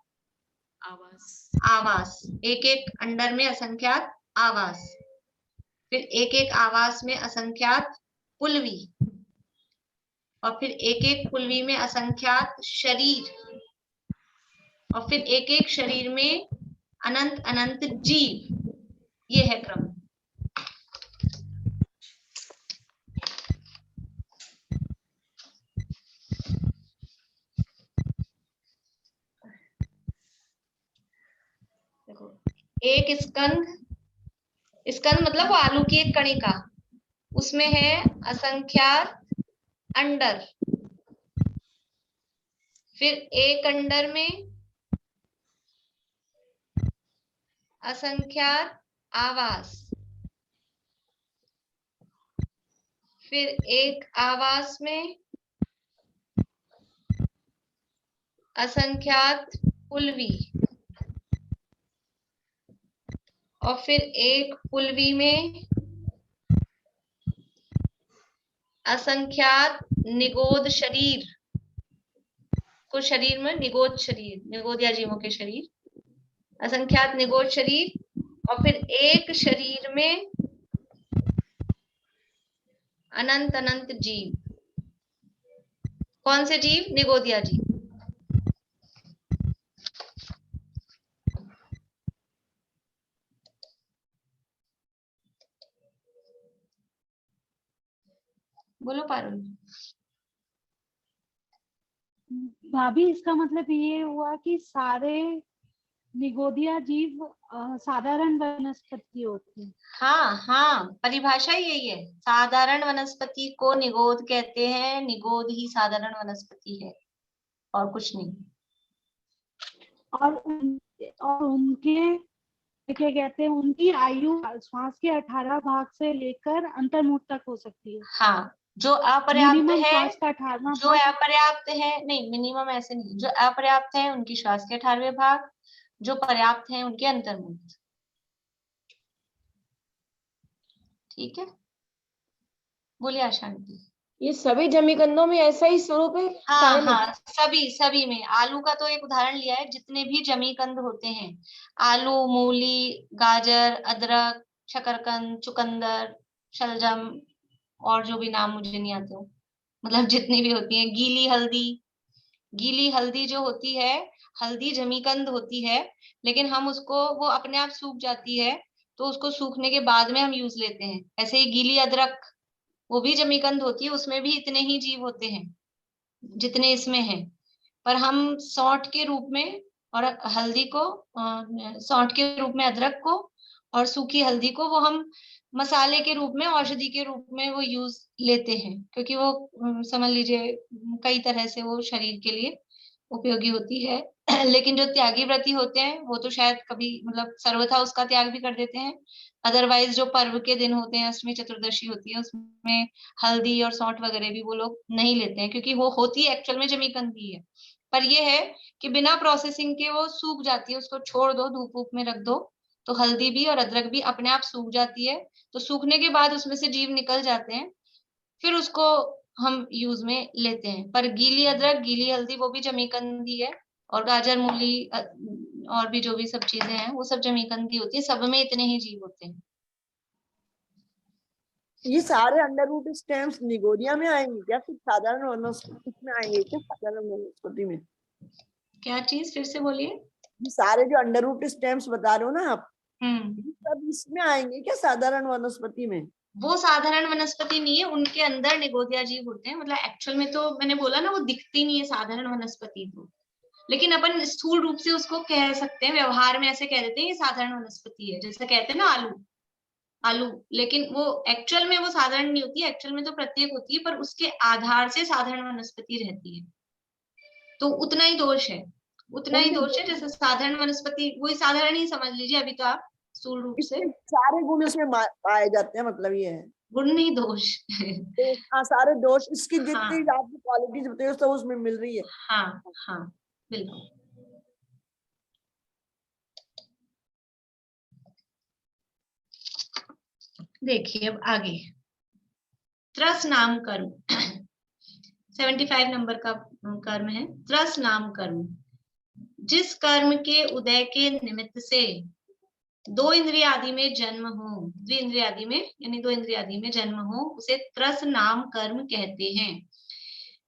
A: आवास, एक एक अंडर में असंख्यात आवास, फिर एक एक आवास में असंख्यात पुलवी, और फिर एक एक पुलवी में असंख्यात शरीर, और फिर एक एक शरीर में अनंत अनंत जीव। ये है क्रम। देखो, एक स्कंद, स्कंद मतलब वो आलू की एक कणिका, उसमें है असंख्यात अंडर, फिर एक अंडर में असंख्यात आवास, फिर एक आवास में असंख्यात पुलवी, और फिर एक पुलवी में असंख्यात निगोद शरीर। कुछ शरीर में निगोद शरीर, निगोदिया जीवों के शरीर, असंख्यात निगोद शरीर, और फिर एक शरीर में अनंत अनंत जीव। कौन से जीव? निगोदिया जीव। बोलो पारुल।
E: भाभी, इसका मतलब ये हुआ कि सारे निगोदिया जीव साधारण वनस्पति होती है।
A: हाँ हाँ, परिभाषा यही है। साधारण वनस्पति को निगोद कहते हैं, निगोद ही साधारण वनस्पति है, और कुछ नहीं।
E: और उनके क्या कहते हैं, उनकी आयु श्वास के 18 भाग से लेकर अंतर्मुख तक हो सकती है।
A: हाँ, जो अपर्याप्त है,
E: श्वास का 18वां
A: जो अपर्याप्त है, नहीं मिनिमम ऐसे नहीं, जो अपर्याप्त है उनकी श्वास के 18वें भाग, जो पर्याप्त है उनके अंतर्मुख। ठीक है, बोलिए आशांति।
L: ये सभी जमीकंदों में ऐसा ही स्वरूप है?
A: हाँ हाँ, सभी में। आलू का तो एक उदाहरण लिया है। जितने भी जमीकंद होते हैं, आलू, मूली, गाजर, अदरक, शकरकंद, चुकंदर, शलजम, और जो भी नाम मुझे नहीं आते हो, मतलब जितनी भी होती हैं, गीली हल्दी। गीली हल्दी जो होती है, हल्दी जमीकंद होती है, लेकिन हम उसको, वो अपने आप सूख जाती है, तो उसको सूखने के बाद में हम यूज लेते हैं। ऐसे ही गीली अदरक, वो भी जमीकंद होती है, उसमें भी इतने ही जीव होते हैं जितने इसमें हैं, पर हम सौंठ के रूप में और हल्दी को, सौंठ के रूप में अदरक को और सूखी हल्दी को वो हम मसाले के रूप में, औषधि के रूप में वो यूज लेते हैं, क्योंकि वो समझ लीजिए कई तरह से वो शरीर के लिए उपयोगी होती है। लेकिन जो त्यागी व्रती होते हैं वो तो शायद कभी मतलब सर्वथा उसका त्याग भी कर देते हैं। अदरवाइज जो पर्व के दिन होते हैं, अष्टमी चतुर्दशी होती है, उसमें हल्दी और सौंठ वगैरह भी वो लोग नहीं लेते हैं, क्योंकि वो होती है एक्चुअल में जमीकंदी है, पर ये है कि बिना प्रोसेसिंग के वो सूख जाती है, उसको छोड़ दो, धूप वूप में रख दो तो हल्दी भी और अदरक भी अपने आप सूख जाती है। तो सूखने के बाद उसमें से जीव निकल जाते हैं, फिर उसको हम यूज में लेते हैं। पर गीली अदरक, गीली हल्दी वो भी जमीकंदी है, और गाजर, मूली और भी जो भी सब चीजें हैं वो सब जमीकंदी होती है, सब में इतने ही जीव होते हैं।
M: ये सारे अंडरवुड स्टेम्स निगोरिया में आएंगे क्या, फिर साधारण वनस्पति में आएंगे क्या, साधारण वनस्पति में?
A: क्या चीज, फिर से बोलिए।
M: ये सारे जो अंडरवुड स्टेम्स बता रहे हो ना आप,
A: हम्म,
M: सब इसमें आएंगे क्या, साधारण वनस्पति में?
A: वो साधारण वनस्पति नहीं है, उनके अंदर निगोदिया जीव होते हैं। मतलब एक्चुअल में तो मैंने बोला ना, वो दिखती नहीं है साधारण वनस्पति तो, लेकिन अपन स्थूल रूप से उसको कह सकते हैं, व्यवहार में ऐसे कह देते हैं ये साधारण वनस्पति है, जैसे कहते हैं ना आलू, आलू, लेकिन वो एक्चुअल में वो साधारण नहीं होती है, एक्चुअल में तो प्रत्येक होती है, पर उसके आधार से साधारण वनस्पति रहती है। तो उतना ही दोष है, उतना ही दोष है जैसे साधारण वनस्पति, वही साधारण ही समझ लीजिए अभी तो आप स्थूल रूप से।
M: सारे गुण इसमें पाए जाते हैं, मतलब ये है,
A: गुण नहीं दोष।
M: हाँ सारे दोष, इसकी जितनी
A: हाँ,
M: आपकी क्वालिटीज बताई हो सब उसमें मिल रही है।
A: हाँ हाँ बिल्कुल। देखिए अब आगे, त्रस नाम कर्म। 75 नंबर का कर्म है त्रस नाम कर्म। जिस कर्म के उदय के निमित्त से दो इंद्रिय आदि में जन्म हो, द्विइंद्रिय आदि में यानी दो इंद्रिय आदि में जन्म हो, उसे त्रस नाम कर्म कहते हैं।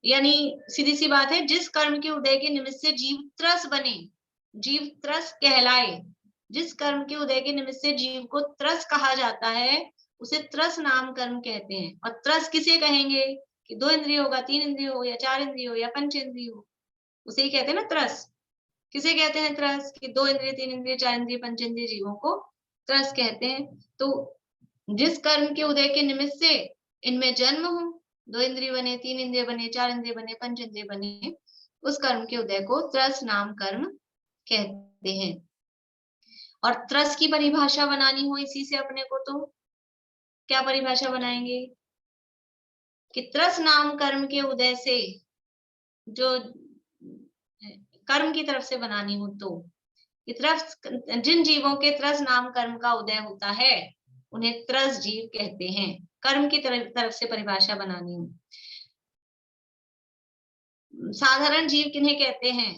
A: यानी सीधी सी बात है, जिस कर्म के उदय के निमित्त से जीव त्रस बने, जीव त्रस कहलाए, जिस कर्म के उदय के निमित्त से जीव को त्रस कहा जाता है, उसे त्रस नाम कर्म कहते हैं। और त्रस किसे कहेंगे कि दो इंद्रिय होगा, तीन इंद्रिय हो या चार इंद्रिय हो या पंच इंद्रिय हो, उसे ही कहते हैं ना त्रस। किसे कहते हैं त्रस? कि दो इंद्रिय, तीन इंद्रिय, चार इंद्रिय, पंच इंद्रिय जीवों को त्रस कहते हैं। तो जिस कर्म के उदय के निमित्त से इनमें जन्म हो, दो इंद्रिय बने, तीन इंद्रिय बने, चार इंद्रिय बने, पंच इंद्रिय बने, उस कर्म के उदय को त्रस नाम कर्म कहते हैं। और त्रस की परिभाषा बनानी हो इसी से अपने को, तो क्या परिभाषा बनाएंगे कि त्रस नाम कर्म के उदय से, जो कर्म की तरफ से बनानी हो तो, जिन जीवों के त्रस नाम कर्म का उदय होता है उन्हें त्रस जीव कहते हैं। कर्म की तरफ से परिभाषा बनानी हो, साधारण जीव किन्हें कहते हैं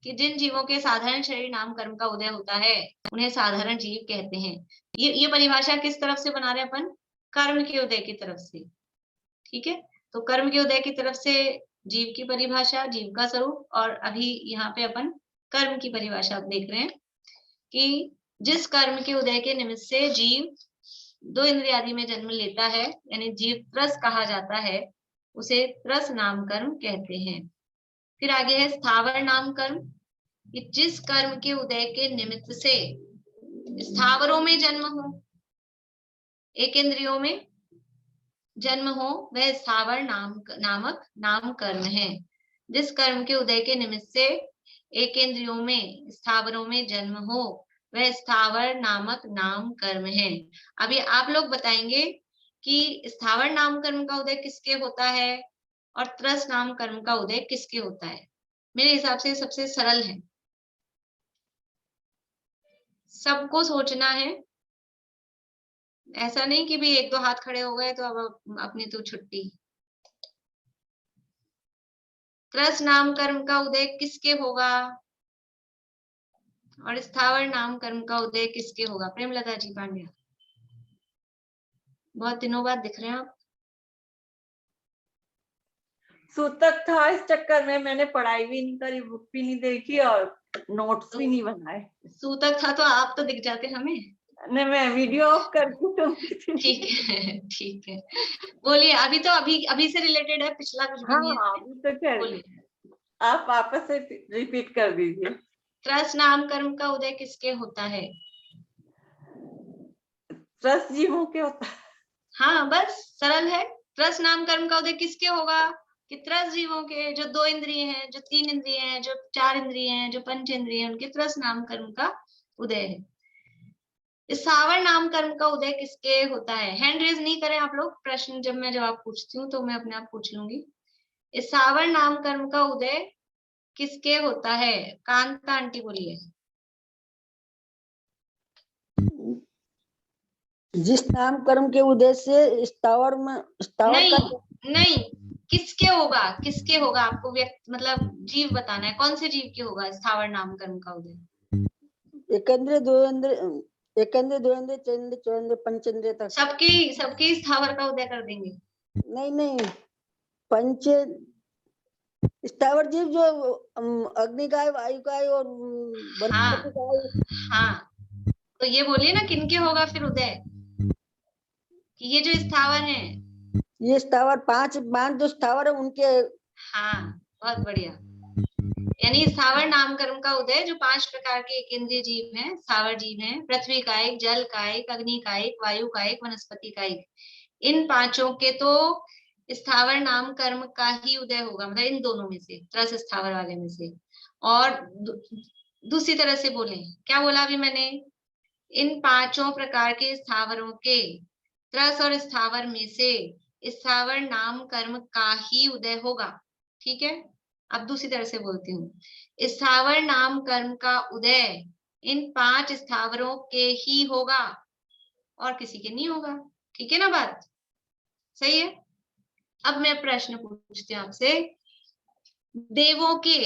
A: कि जिन जीवों के साधारण शरीर नाम कर्म का उदय होता है उन्हें साधारण जीव कहते हैं। ये परिभाषा किस तरफ से बना रहे हैं अपन? कर्म के उदय की तरफ से। ठीक है, तो कर्म के उदय की तरफ से जीव की परिभाषा, जीव का स्वरूप, और अभी यहाँ पे अपन कर्म की परिभाषा देख रहे हैं कि जिस कर्म के उदय के निमित्त से जीव दो इंद्रिय आदि में जन्म लेता है, यानी जीव त्रस कहा जाता है, उसे त्रस नाम कर्म कहते हैं। फिर आगे है स्थावर नाम कर्म, कि जिस कर्म के उदय के निमित्त से स्थावरों में जन्म हो, एक इंद्रियों में जन्म हो, वह स्थावर नामक नाम कर्म है। जिस कर्म के उदय के निमित्त से एक इंद्रियों में, स्थावरों में जन्म हो, वह स्थावर नामक नाम कर्म है। अभी आप लोग बताएंगे कि स्थावर नाम कर्म का उदय किसके होता है और त्रस नाम कर्म का उदय किसके होता है। मेरे हिसाब से सबसे सरल है, सबको सोचना है, ऐसा नहीं कि भी एक दो हाथ खड़े हो गए तो अब अपनी तो छुट्टी। त्रस नाम कर्म का उदय किसके होगा और स्थावर नाम कर्म का उदय किसके होगा? प्रेमलता जी पांड्या, बहुत दिनों बाद दिख रहे हैं आप।
N: सूतक था, इस चक्कर में मैंने पढ़ाई भी नहीं करी, बुक भी नहीं देखी और नोट्स भी नहीं बनाए।
A: सूतक था तो आप तो दिख जाते हमें।
N: नहीं, मैं वीडियो ऑफ करके तो
A: ठीक है, ठीक है, बोलिए। अभी तो अभी से रिलेटेड है, पिछला कुछ भी नहीं है।
N: अभी तो क्या
A: बोलिए।
N: आप वापस से रिपीट कर दीजिए।
A: त्रस नाम कर्म का उदय किसके होता है?
N: त्रस जीवों के होता है।
A: हाँ बस सरल है। त्रस नाम कर्म का उदय किसके होगा? कि त्रस जीवों के, जो 2 इंद्रिय हैं, जो 3 इंद्रिय हैं, जो 4 इंद्रिय हैं, जो 5 इंद्रिय हैं, उनके त्रस नाम कर्म का उदय है। स्थावर नाम कर्म का उदय किसके होता है? हैंड रेज नहीं करें आप लोग, प्रश्न जब मैं जवाब पूछती हूँ तो मैं अपने आप पूछ लूंगी। स्थावर नाम कर्म का उदय किसके होता है? कांता आंटी बोलिए।
M: जिस नाम कर्म के उदय से स्थावर में
A: नहीं, किसके होगा? किसके होगा? आपको व्यक्ति मतलब जीव बताना है, कौन से जीव के होगा स्थावर नाम कर्म का उदय?
M: एकेंद्रिय, द्विंद्रिय, एकेंद्रिय, द्विंद्रिय, चेंद्रिय, चौंद्रिय, पंचेंद्रिय तक।
A: सबकी स्थावर का उदय कर देंगे?
M: नहीं, पंच स्थावर जीव जो अग्निकाय, वायुकाय और वनस्पति काय।
A: हाँ तो ये बोलिए ना किनके होगा फिर उदय? कि ये जो स्थावर हैं,
M: ये स्थावर पांच जो स्थावर है उनके।
A: हाँ बहुत बढ़िया। यानी स्थावर नाम कर्म का उदय जो 5 प्रकार के केंद्रीय जीव हैं, स्थावर जीव हैं, पृथ्वी कायिक, जल कायिक, अग्नि कायिक, वायु कायिक, वनस्पति कायिक, इन 5 के तो स्थावर नाम कर्म का ही उदय होगा, मतलब इन दोनों में से, त्रस स्थावर वाले में से। और दूसरी तरह से बोले, क्या बोला अभी मैंने? इन 5 प्रकार के स्थावरों के त्रस और स्थावर में से स्थावर नाम कर्म का ही उदय होगा। ठीक है, अब दूसरी तरह से बोलती हूँ, स्थावर नाम कर्म का उदय इन 5 स्थावरों के ही होगा और किसी के नहीं होगा। ठीक है ना बात? सही है। अब मैं प्रश्न पूछती हूँ आपसे, देवों के,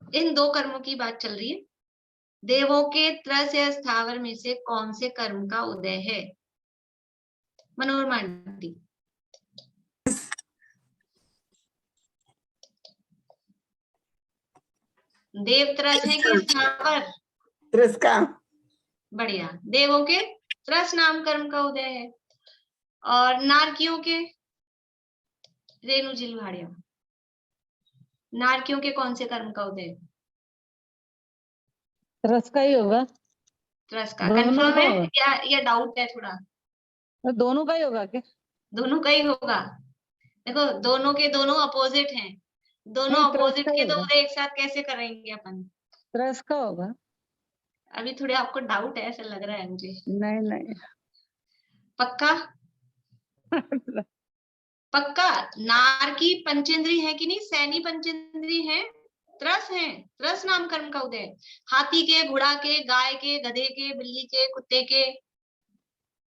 A: इन 2 कर्मों की बात चल रही है, देवों के त्रस या स्थावर में से कौन से कर्म का उदय है? मनोरमा आंटी। देव त्रस है कि स्थावर?
H: त्रस का।
A: बढ़िया। देवों के त्रस नाम कर्म का उदय है। और नारकियों के? रेणु जी भाड़िया, नारकियों के कौन से कर्म का उदय?
O: त्रस का ही होगा।
A: त्रस का कंफर्म है या डाउट है थोड़ा?
O: दोनों का ही होगा क्या?
A: दोनों का ही होगा। देखो दोनों के दोनों अपोजिट हैं, दोनों अपोजिट के तो उदय एक साथ कैसे करेंगे अपन?
O: त्रस का होगा।
A: अभी थोड़े आपको डाउट है ऐसा लग रहा है मुझे।
O: नहीं
A: पक्का? पक्का? नार की पंचेंद्री है कि नहीं? सैनी पंचेंद्री है, त्रस है, त्रस नाम कर्म का उदय। हाथी के, घोड़ा के, गाय के, गधे के, बिल्ली के, कुत्ते के,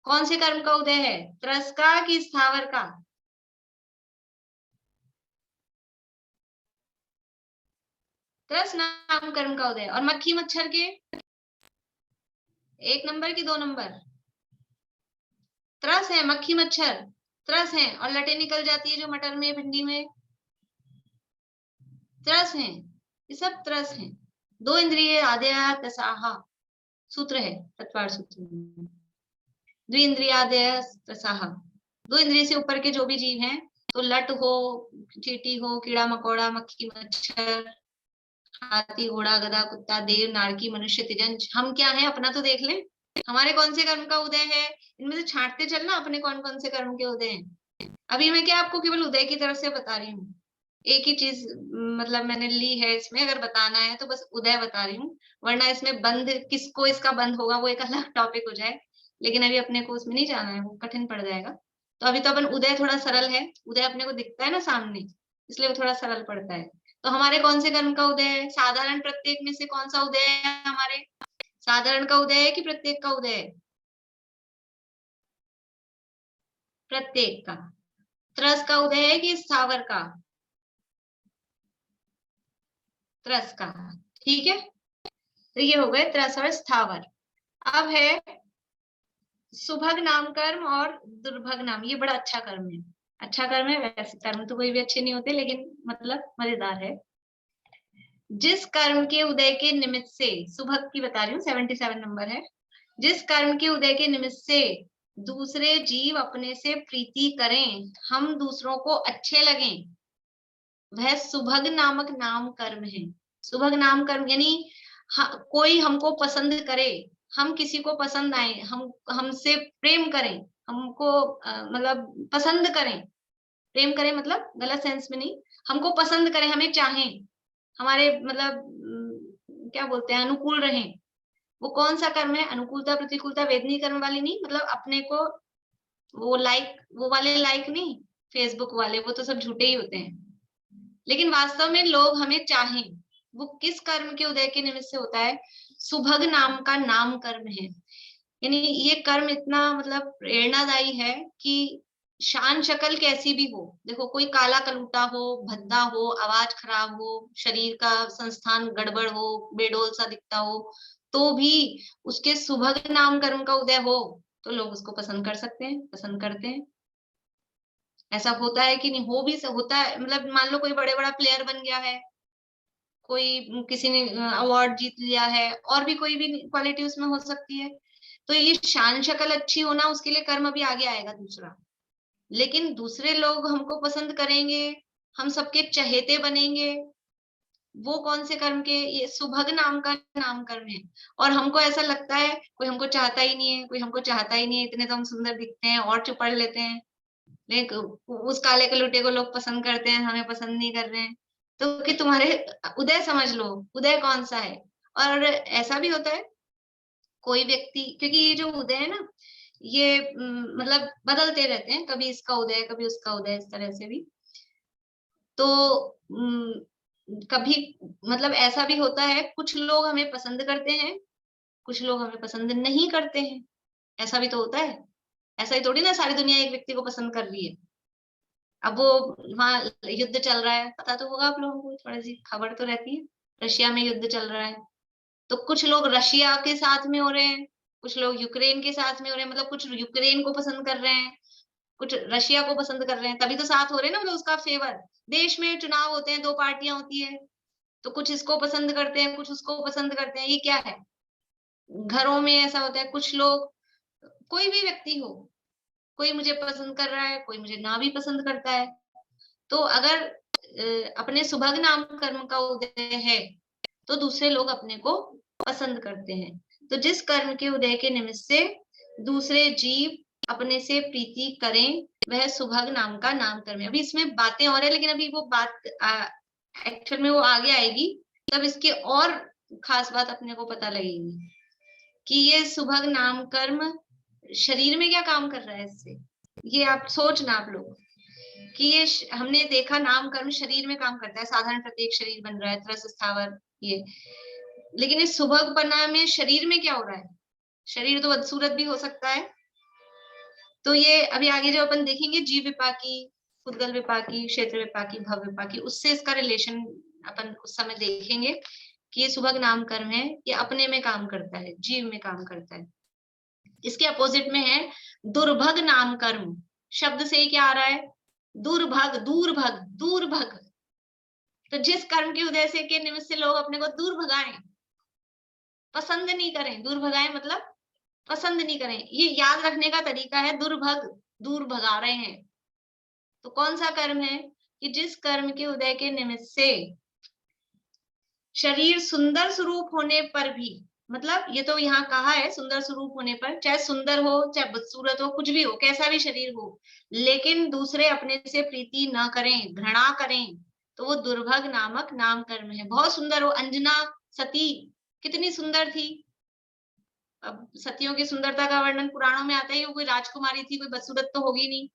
A: कौन से कर्म का उदय है? त्रस का कि स्थावर का? त्रस नाम कर्म का उदय। और मक्खी मच्छर के? 1 नंबर की 2 नंबर? त्रस है, मक्खी मच्छर त्रस है। और लटे निकल जाती है जो मटर में, भिंडी में, त्रस है। ये सब त्रस है। 2 इंद्रिय आदेया तसाहा सूत्र है तत्वार सूत्र में। द्विंद्रियादेय तसाहा, 2 इंद्रिय से ऊपर के जो भी जीव हैं, तो लट हो, चींटी हो, कीड़ा मकोड़ा, मक्खी मच्छर, हाथी, घोड़ा, गधा, कुत्ता, देव, नारकी, मनुष्य, तिजन, हम क्या है अपना तो देख लें, हमारे कौन से कर्म का उदय है? इनमें से छांटते चलना अपने कौन कौन से कर्म के उदय हैं। अभी मैं क्या आपको केवल उदय की तरफ से बता रही हूँ, एक ही चीज मतलब मैंने ली है इसमें, अगर बताना है तो बस उदय बता रही हूँ, वरना इसमें बंद किसको इसका बंद होगा वो एक अलग टॉपिक हो जाए, लेकिन अभी अपने को उसमें नहीं जाना है, वो कठिन पड़ जाएगा। तो अभी तो अपन उदय थोड़ा सरल है, उदय अपने को दिखता है ना सामने, इसलिए वो थोड़ा सरल पड़ता है। तो हमारे कौन से कर्म का उदय है? साधारण प्रत्येक में से कौन सा उदय है हमारे? साधारण का उदय है कि प्रत्येक का उदय है? प्रत्येक का। त्रस का उदय है कि स्थावर का? त्रस का। ठीक है, तो ये हो गए त्रस और स्थावर। अब है सुभग नाम कर्म और दुर्भग नाम। ये बड़ा अच्छा कर्म है, अच्छा कर्म है। वैसे कर्म तो कोई भी अच्छे नहीं होते, लेकिन मतलब मजेदार है। जिस कर्म के उदय के निमित्त से, सुभग की बता रही हूँ, 77 नंबर है, जिस कर्म के उदय के निमित्त से दूसरे जीव अपने से प्रीति करें, हम दूसरों को अच्छे लगें, वह सुभग नामक नाम कर्म है। सुभग नाम कर्म यानी कोई हमको पसंद करे, हम किसी को पसंद आए, हम हमसे प्रेम करें, हमको मतलब पसंद करें, प्रेम करें मतलब गलत सेंस में नहीं, हमको पसंद करें, हमें चाहें, हमारे मतलब क्या बोलते हैं अनुकूल रहें। वो कौन सा कर्म है? अनुकूलता प्रतिकूलता वेदनी कर्म वाली नहीं, मतलब अपने को वो वाले लाइक नहीं, फेसबुक वाले, वो तो सब झूठे ही होते हैं। लेकिन वास्तव में लोग हमें चाहें, वो किस कर्म के उदय के निमित्त से होता है? सुभग नाम का नाम कर्म है। यानी ये कर्म इतना मतलब प्रेरणादायी है कि शान शक्ल कैसी भी हो, देखो कोई काला कलूटा हो, भद्दा हो, आवाज खराब हो, शरीर का संस्थान गड़बड़ हो, बेडोल सा दिखता हो, तो भी उसके सुभग नाम कर्म का उदय हो तो लोग उसको पसंद कर सकते हैं, पसंद करते हैं। ऐसा होता है कि नहीं? हो भी होता है। मतलब मान लो कोई बड़ा प्लेयर बन गया है, कोई किसी ने अवार्ड जीत लिया है, और भी कोई भी क्वालिटी उसमें हो सकती है, तो ये शान शक्ल अच्छी होना उसके लिए कर्म अभी आगे आएगा दूसरा। लेकिन दूसरे लोग हमको पसंद करेंगे, हम सबके चहेते बनेंगे, वो कौन से कर्म के? ये सुभग नाम का नाम कर्म है। और हमको ऐसा लगता है कोई हमको चाहता ही नहीं है, कोई हमको चाहता ही नहीं है, इतने तो हम सुंदर दिखते हैं और चुपड़ लेते हैं, लेकिन उस काले कलूटे को लोग पसंद करते हैं, हमें पसंद नहीं कर रहे हैं। तो कि तुम्हारे उदय समझ लो, उदय कौन सा है। और ऐसा भी होता है कोई व्यक्ति, क्योंकि ये जो उदय है ना, ये मतलब बदलते रहते हैं, कभी इसका उदय कभी उसका उदय, इस तरह से भी। तो कभी मतलब ऐसा भी होता है, कुछ लोग हमें पसंद करते हैं, कुछ लोग हमें पसंद नहीं करते हैं, ऐसा भी तो होता है। ऐसा ही थोड़ी ना सारी दुनिया एक व्यक्ति को पसंद कर रही है। अब वो वहां युद्ध चल रहा है, पता तो होगा आप लोगों को, थोड़ी सी खबर तो रहती है, रशिया में युद्ध चल रहा है, तो कुछ लोग रशिया के साथ में हो रहे हैं, कुछ लोग यूक्रेन के साथ में हो रहे हैं, मतलब कुछ यूक्रेन को पसंद कर रहे हैं, कुछ रशिया को पसंद कर रहे हैं, तभी तो साथ हो रहे हैं ना, मतलब उसका फेवर। देश में चुनाव होते हैं, 2 पार्टियां होती है, तो कुछ इसको पसंद करते हैं, कुछ उसको पसंद करते हैं। ये क्या है? घरों में ऐसा होता है, कुछ लोग, कोई भी व्यक्ति हो, कोई मुझे पसंद कर रहा है, कोई मुझे ना भी पसंद करता है। तो अगर अपने सुभग नाम कर्म का उदय है तो दूसरे लोग अपने को पसंद करते हैं। तो जिस कर्म के उदय के निमित्त से दूसरे जीव अपने से प्रीति करें, वह सुभग नाम का नाम कर्म है। अभी इसमें बातें और है, लेकिन अभी वो बात एक्चुअल में वो आगे आएगी, तब इसके और खास बात अपने को पता लगेगी कि ये सुभग नाम कर्म शरीर में क्या काम कर रहा है। इससे ये आप सोचना, आप लोग, कि ये हमने देखा नाम कर्म शरीर में काम करता है, साधारण प्रत्येक शरीर बन रहा है, त्रस स्थावर ये, लेकिन इस सुभग बना में शरीर में क्या हो रहा है? शरीर तो बदसूरत भी हो सकता है। तो ये अभी आगे जो अपन देखेंगे, जीव विपाकी, उद्गल विपाकी, क्षेत्र विपाकी, भव विपाकी, उससे इसका रिलेशन अपन उस समय देखेंगे कि ये सुभग नाम कर्म है, ये अपने में काम करता है, जीव में काम करता है। इसके अपोजिट में है दुर्भग नाम कर्म। शब्द से ही क्या आ रहा है? दुर्भग, दूरभग, दूरभग। तो जिस कर्म के उदय से के निमित्त से लोग अपने को दूर भगाएं, पसंद नहीं करें, दूर भगाएं मतलब पसंद नहीं करें, ये याद रखने का तरीका है, दुर्भग, दूर भगा रहे हैं। तो कौन सा कर्म है? कि जिस कर्म के उदय के निमित्त से शरीर सुंदर स्वरूप होने पर भी, मतलब ये तो यहाँ कहा है सुंदर स्वरूप होने पर, चाहे सुंदर हो चाहे बदसूरत हो, कुछ भी हो, कैसा भी शरीर हो, लेकिन दूसरे अपने से प्रीति न करें, घृणा करें, तो वो दुर्भग नामक नाम कर्म है। बहुत सुंदर हो, अंजना सती कितनी सुंदर थी। अब सतियों की सुंदरता का वर्णन पुराणों में आता है, वो कोई राजकुमारी थी, कोई बदसूरत तो होगी नहीं,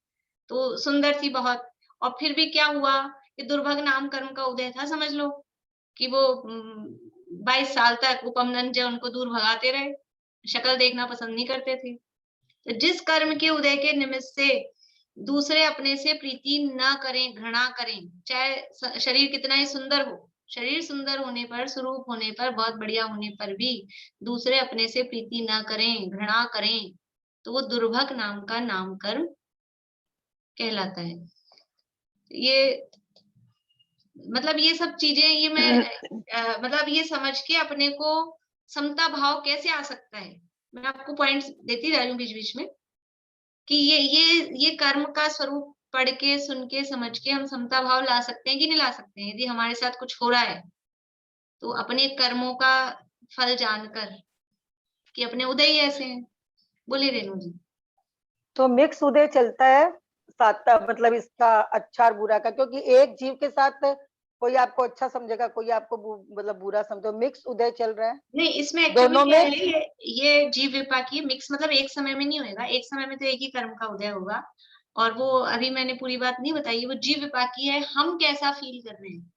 A: तो सुंदर थी बहुत, और फिर भी क्या हुआ कि दुर्भग नाम कर्म का उदय था। समझ लो कि वो 22 साल तक उपमनन जो उनको दूर भगाते रहे, शक्ल देखना पसंद नहीं करते थे। तो जिस कर्म के उदय के निमित्त से दूसरे अपने से प्रीति न करें, घृणा करें, चाहे शरीर कितना ही सुंदर हो, शरीर सुंदर होने पर, स्वरूप होने पर, बहुत बढ़िया होने पर भी दूसरे अपने से प्रीति न करें, घृणा करें, तो वो दुर्भग नाम का नाम कर्म कहलाता है। ये मतलब ये सब चीजें, ये मैं मतलब ये समझ के अपने को समता भाव कैसे आ सकता है, मैं आपको पॉइंट्स देती रह रही हूँ बीच बीच में, कि ये कर्म का स्वरूप पढ़ के, सुन के, समझ के हम समता भाव ला सकते हैं कि नहीं ला सकते हैं? यदि हमारे साथ कुछ हो रहा है तो अपने कर्मों का फल जानकर कि अपने उदय ही ऐसे हैं। बोलिए रेणु जी।
M: तो मिक्स उदय चलता है सात, मतलब इसका अच्छा और बुरा का, क्योंकि एक जीव के साथ कोई आपको अच्छा समझेगा, कोई आपको मतलब बुरा समझो, मिक्स उदय चल रहा है।
A: नहीं, इसमें
M: दोनों
A: एक्चुअली क्या
M: में
A: है, ये जीव विपाकी मिक्स मतलब एक समय में नहीं होएगा। एक समय में तो एक ही कर्म का उदय होगा, और वो अभी मैंने पूरी बात नहीं बताई। वो जीव विपाकी है, हम कैसा फील कर रहे हैं,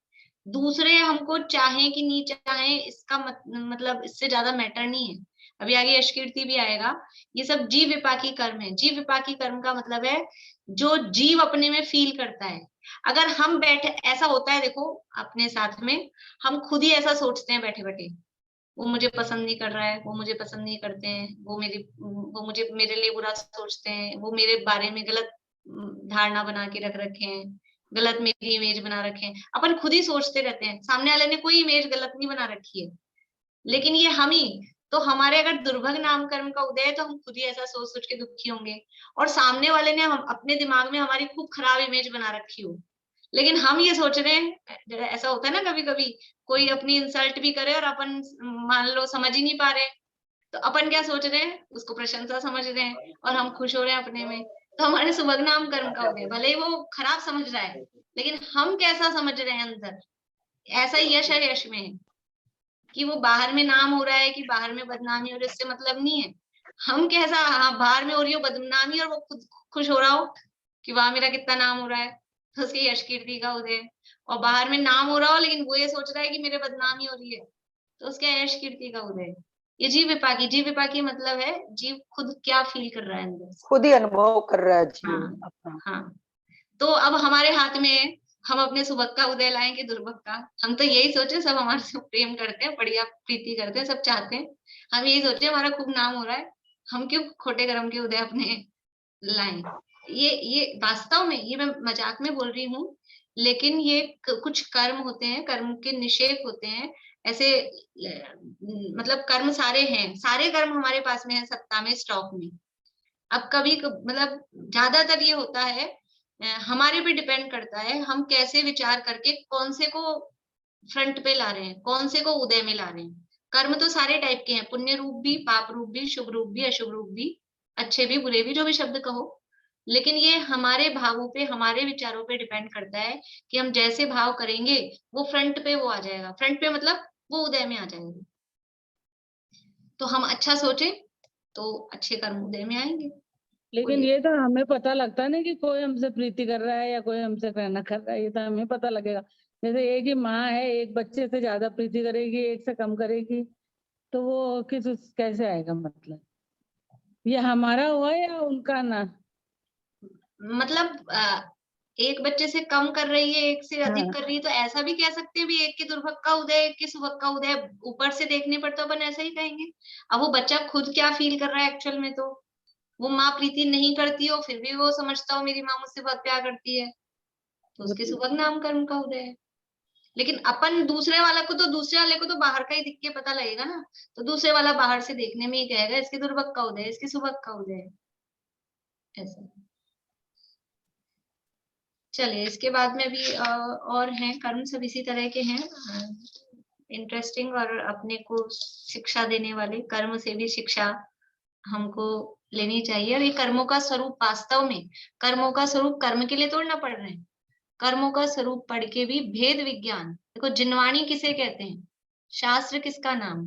A: दूसरे हमको चाहे कि नहीं चाहे इसका मतलब इससे ज्यादा मैटर नहीं है। अभी आगे यश कीर्ति भी आएगा। ये सब जीव विपाकी कर्म है। जीव विपाकी कर्म का मतलब है जो जीव अपने में फील करता है। अगर हम बैठे, ऐसा होता है देखो अपने साथ में, हम खुद ही ऐसा सोचते हैं बैठे बैठे, वो मुझे पसंद नहीं कर रहा है, वो मुझे पसंद नहीं करते हैं, वो मुझे मेरे लिए बुरा सोचते हैं, वो मेरे बारे में गलत धारणा बना के रख रखे हैं, गलत मेरी इमेज बना रखे हैं। अपन खुद ही सोचते रहते हैं, सामने वाले ने कोई इमेज गलत नहीं बना रखी है, लेकिन ये हम ही। तो हमारे अगर दुर्भग नाम कर्म का उदय है तो हम खुद ही ऐसा सोच सोच के दुखी होंगे, और सामने वाले ने हम अपने दिमाग में हमारी खूब खराब इमेज बना रखी हो, लेकिन हम ये सोच रहे हैं। ऐसा होता है ना, कभी कभी कोई अपनी इंसल्ट भी करे और अपन मान लो समझ ही नहीं पा रहे, तो अपन क्या सोच रहे हैं, उसको प्रशंसा समझ रहे हैं और हम खुश हो रहे हैं अपने में। तो हमारे सुभग नाम कर्म का उदय, भले ही वो खराब समझ रहा है, लेकिन हम कैसा समझ रहे हैं अंदर। ऐसा ही यश है, यश में है कि वो बाहर में नाम हो रहा है कि बाहर में बदनामी हो रही है, इससे मतलब नहीं है। हम कैसा, हाँ बाहर में हो रही हो बदनामी और वो खुद खुश हो रहा हो कि वाह मेरा कितना नाम हो रहा है, तो उसकी यश कीर्ति का उदय। और बाहर में नाम हो रहा हो लेकिन वो ये सोच रहा है कि मेरे बदनामी हो रही है, तो उसका यश कीर्ति का उदय। ये जीव विपाकी। जीव विपाकी मतलब है जीव खुद क्या फील कर रहा है अंदर,
M: खुद ही अनुभव कर रहा है जीव।
A: हाँ, हाँ। तो अब हमारे हाथ में है, हम अपने सुभग का उदय लाएं कि दुर्भग का। हम तो यही सोचे, सब हमारे से प्रेम करते हैं, बढ़िया प्रीति करते हैं, सब चाहते हैं, हम यही सोचे हमारा खूब नाम हो रहा है, हम क्यों खोटे कर्म के उदय अपने लाएं। ये वास्तव में, ये मैं मजाक में बोल रही हूँ, लेकिन ये कुछ कर्म होते हैं, कर्म के निषेध होते हैं ऐसे। मतलब कर्म सारे हैं, सारे कर्म हमारे पास में है सत्ता में, स्टॉक में। अब कभी मतलब ज्यादातर ये होता है, हमारे पे डिपेंड करता है हम कैसे विचार करके कौन से को फ्रंट पे ला रहे हैं, कौन से को उदय में ला रहे हैं। कर्म तो सारे टाइप के हैं, पुण्य रूप भी, पाप रूप भी, शुभ रूप भी, अशुभ रूप भी, अच्छे भी, बुरे भी, जो भी शब्द कहो। लेकिन ये हमारे भावों पे, हमारे विचारों पे डिपेंड करता है कि हम जैसे भाव करेंगे वो फ्रंट पे वो आ जाएगा। फ्रंट पे मतलब वो उदय में आ जाएगा। तो हम अच्छा सोचे तो अच्छे कर्म उदय में आएंगे।
O: लेकिन ये तो हमें पता लगता है ना कि कोई हमसे प्रीति कर रहा है या कोई हमसे प्रेरणा कर रहा है, ये तो हमें पता लगेगा। जैसे एक ही माँ है, एक बच्चे से ज्यादा प्रीति करेगी, एक से कम करेगी, तो वो कैसे आएगा? मतलब ये हमारा हुआ या उनका? ना
A: मतलब एक बच्चे से कम कर रही है, एक से अधिक कर रही है, तो ऐसा भी कह सकते हैं भी एक के दुर्भग का उदय, एक के सुभग का उदय। ऊपर से देखने पर तो अपन ऐसा ही कहेंगे। अब वो बच्चा खुद क्या फील कर रहा है एक्चुअल में, तो वो माँ प्रीति नहीं करती हो फिर भी वो समझता हो मेरी माँ मुझसे बहुत प्यार करती है, तो उसके सुभग नाम कर्म का उदय है। लेकिन अपन दूसरे वाला को तो, दूसरे वाले को तो बाहर का ही दिख के पता लगेगा ना, तो दूसरे वाला बाहर से देखने में ही कहेगा इसके दुर्भग का उदय, इसके सुभग का उदय है, ऐसा। चलिए, इसके बाद में भी और हैं कर्म, सब इसी तरह के हैं, इंटरेस्टिंग और अपने को शिक्षा देने वाले। कर्म से भी शिक्षा हमको लेनी चाहिए। और ये कर्मों का स्वरूप, वास्तव में कर्मों का स्वरूप कर्म के लिए तोड़ना पड़ रहे हैं। कर्मों का स्वरूप पढ़ के भी भेद विज्ञान, देखो जिनवाणी किसे कहते हैं, शास्त्र किसका नाम,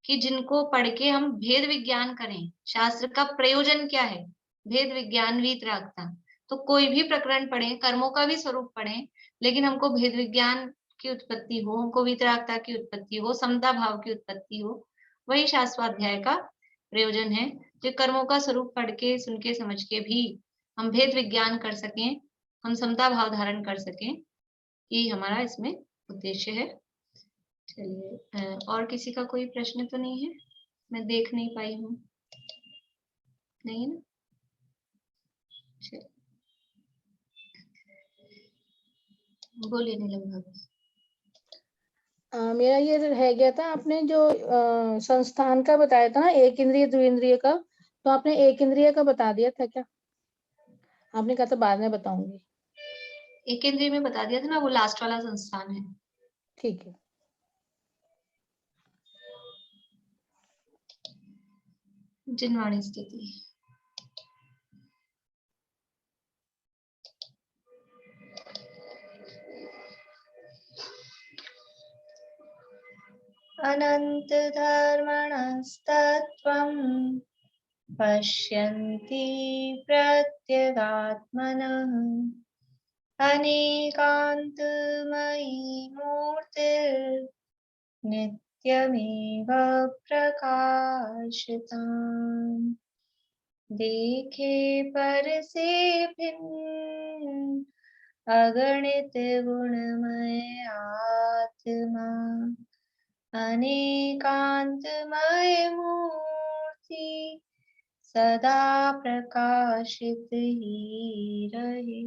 A: कि जिनको पढ़ के हम भेद विज्ञान करें। शास्त्र का प्रयोजन क्या है, भेद विज्ञान वीतरागता। तो कोई भी प्रकरण पढ़े, कर्मों का भी स्वरूप पढ़े, लेकिन हमको भेद विज्ञान की उत्पत्ति हो, हमको वीतरागता की उत्पत्ति हो, समता भाव की उत्पत्ति हो, वही शास्त्राध्याय का प्रयोजन है। जो कर्मों का स्वरूप पढ़ के, सुन के, समझ के भी हम भेद विज्ञान कर सकें, हम समता भाव धारण कर सकें, ये हमारा इसमें उद्देश्य है। चलिए, और किसी का कोई प्रश्न तो नहीं है? मैं देख नहीं पाई हूँ, नहीं ना? बोलिए नीलम भाभी।
I: मेरा ये रह गया था, आपने जो संस्थान का बताया था ना, एक इंद्रिय द्विंद्रिय का, तो आपने एक इंद्रिय का बता दिया था क्या? आपने कहा था बाद में बताऊंगी।
A: एक इंद्रिय में बता दिया था ना, वो लास्ट वाला संस्थान है।
I: ठीक है।
A: जिनवाणी स्थिति। अनंत धर्मणस्तत्त्वं पश्यन्ति प्रत्यगात्मनः अनेकान्तमयी मूर्तिर्नित्यमेव प्रकाशताम्। देखे पर से भिन्न अगणित गुणमय आत्मा अनेकांतमय मूर्ति सदा प्रकाशित ही रहे।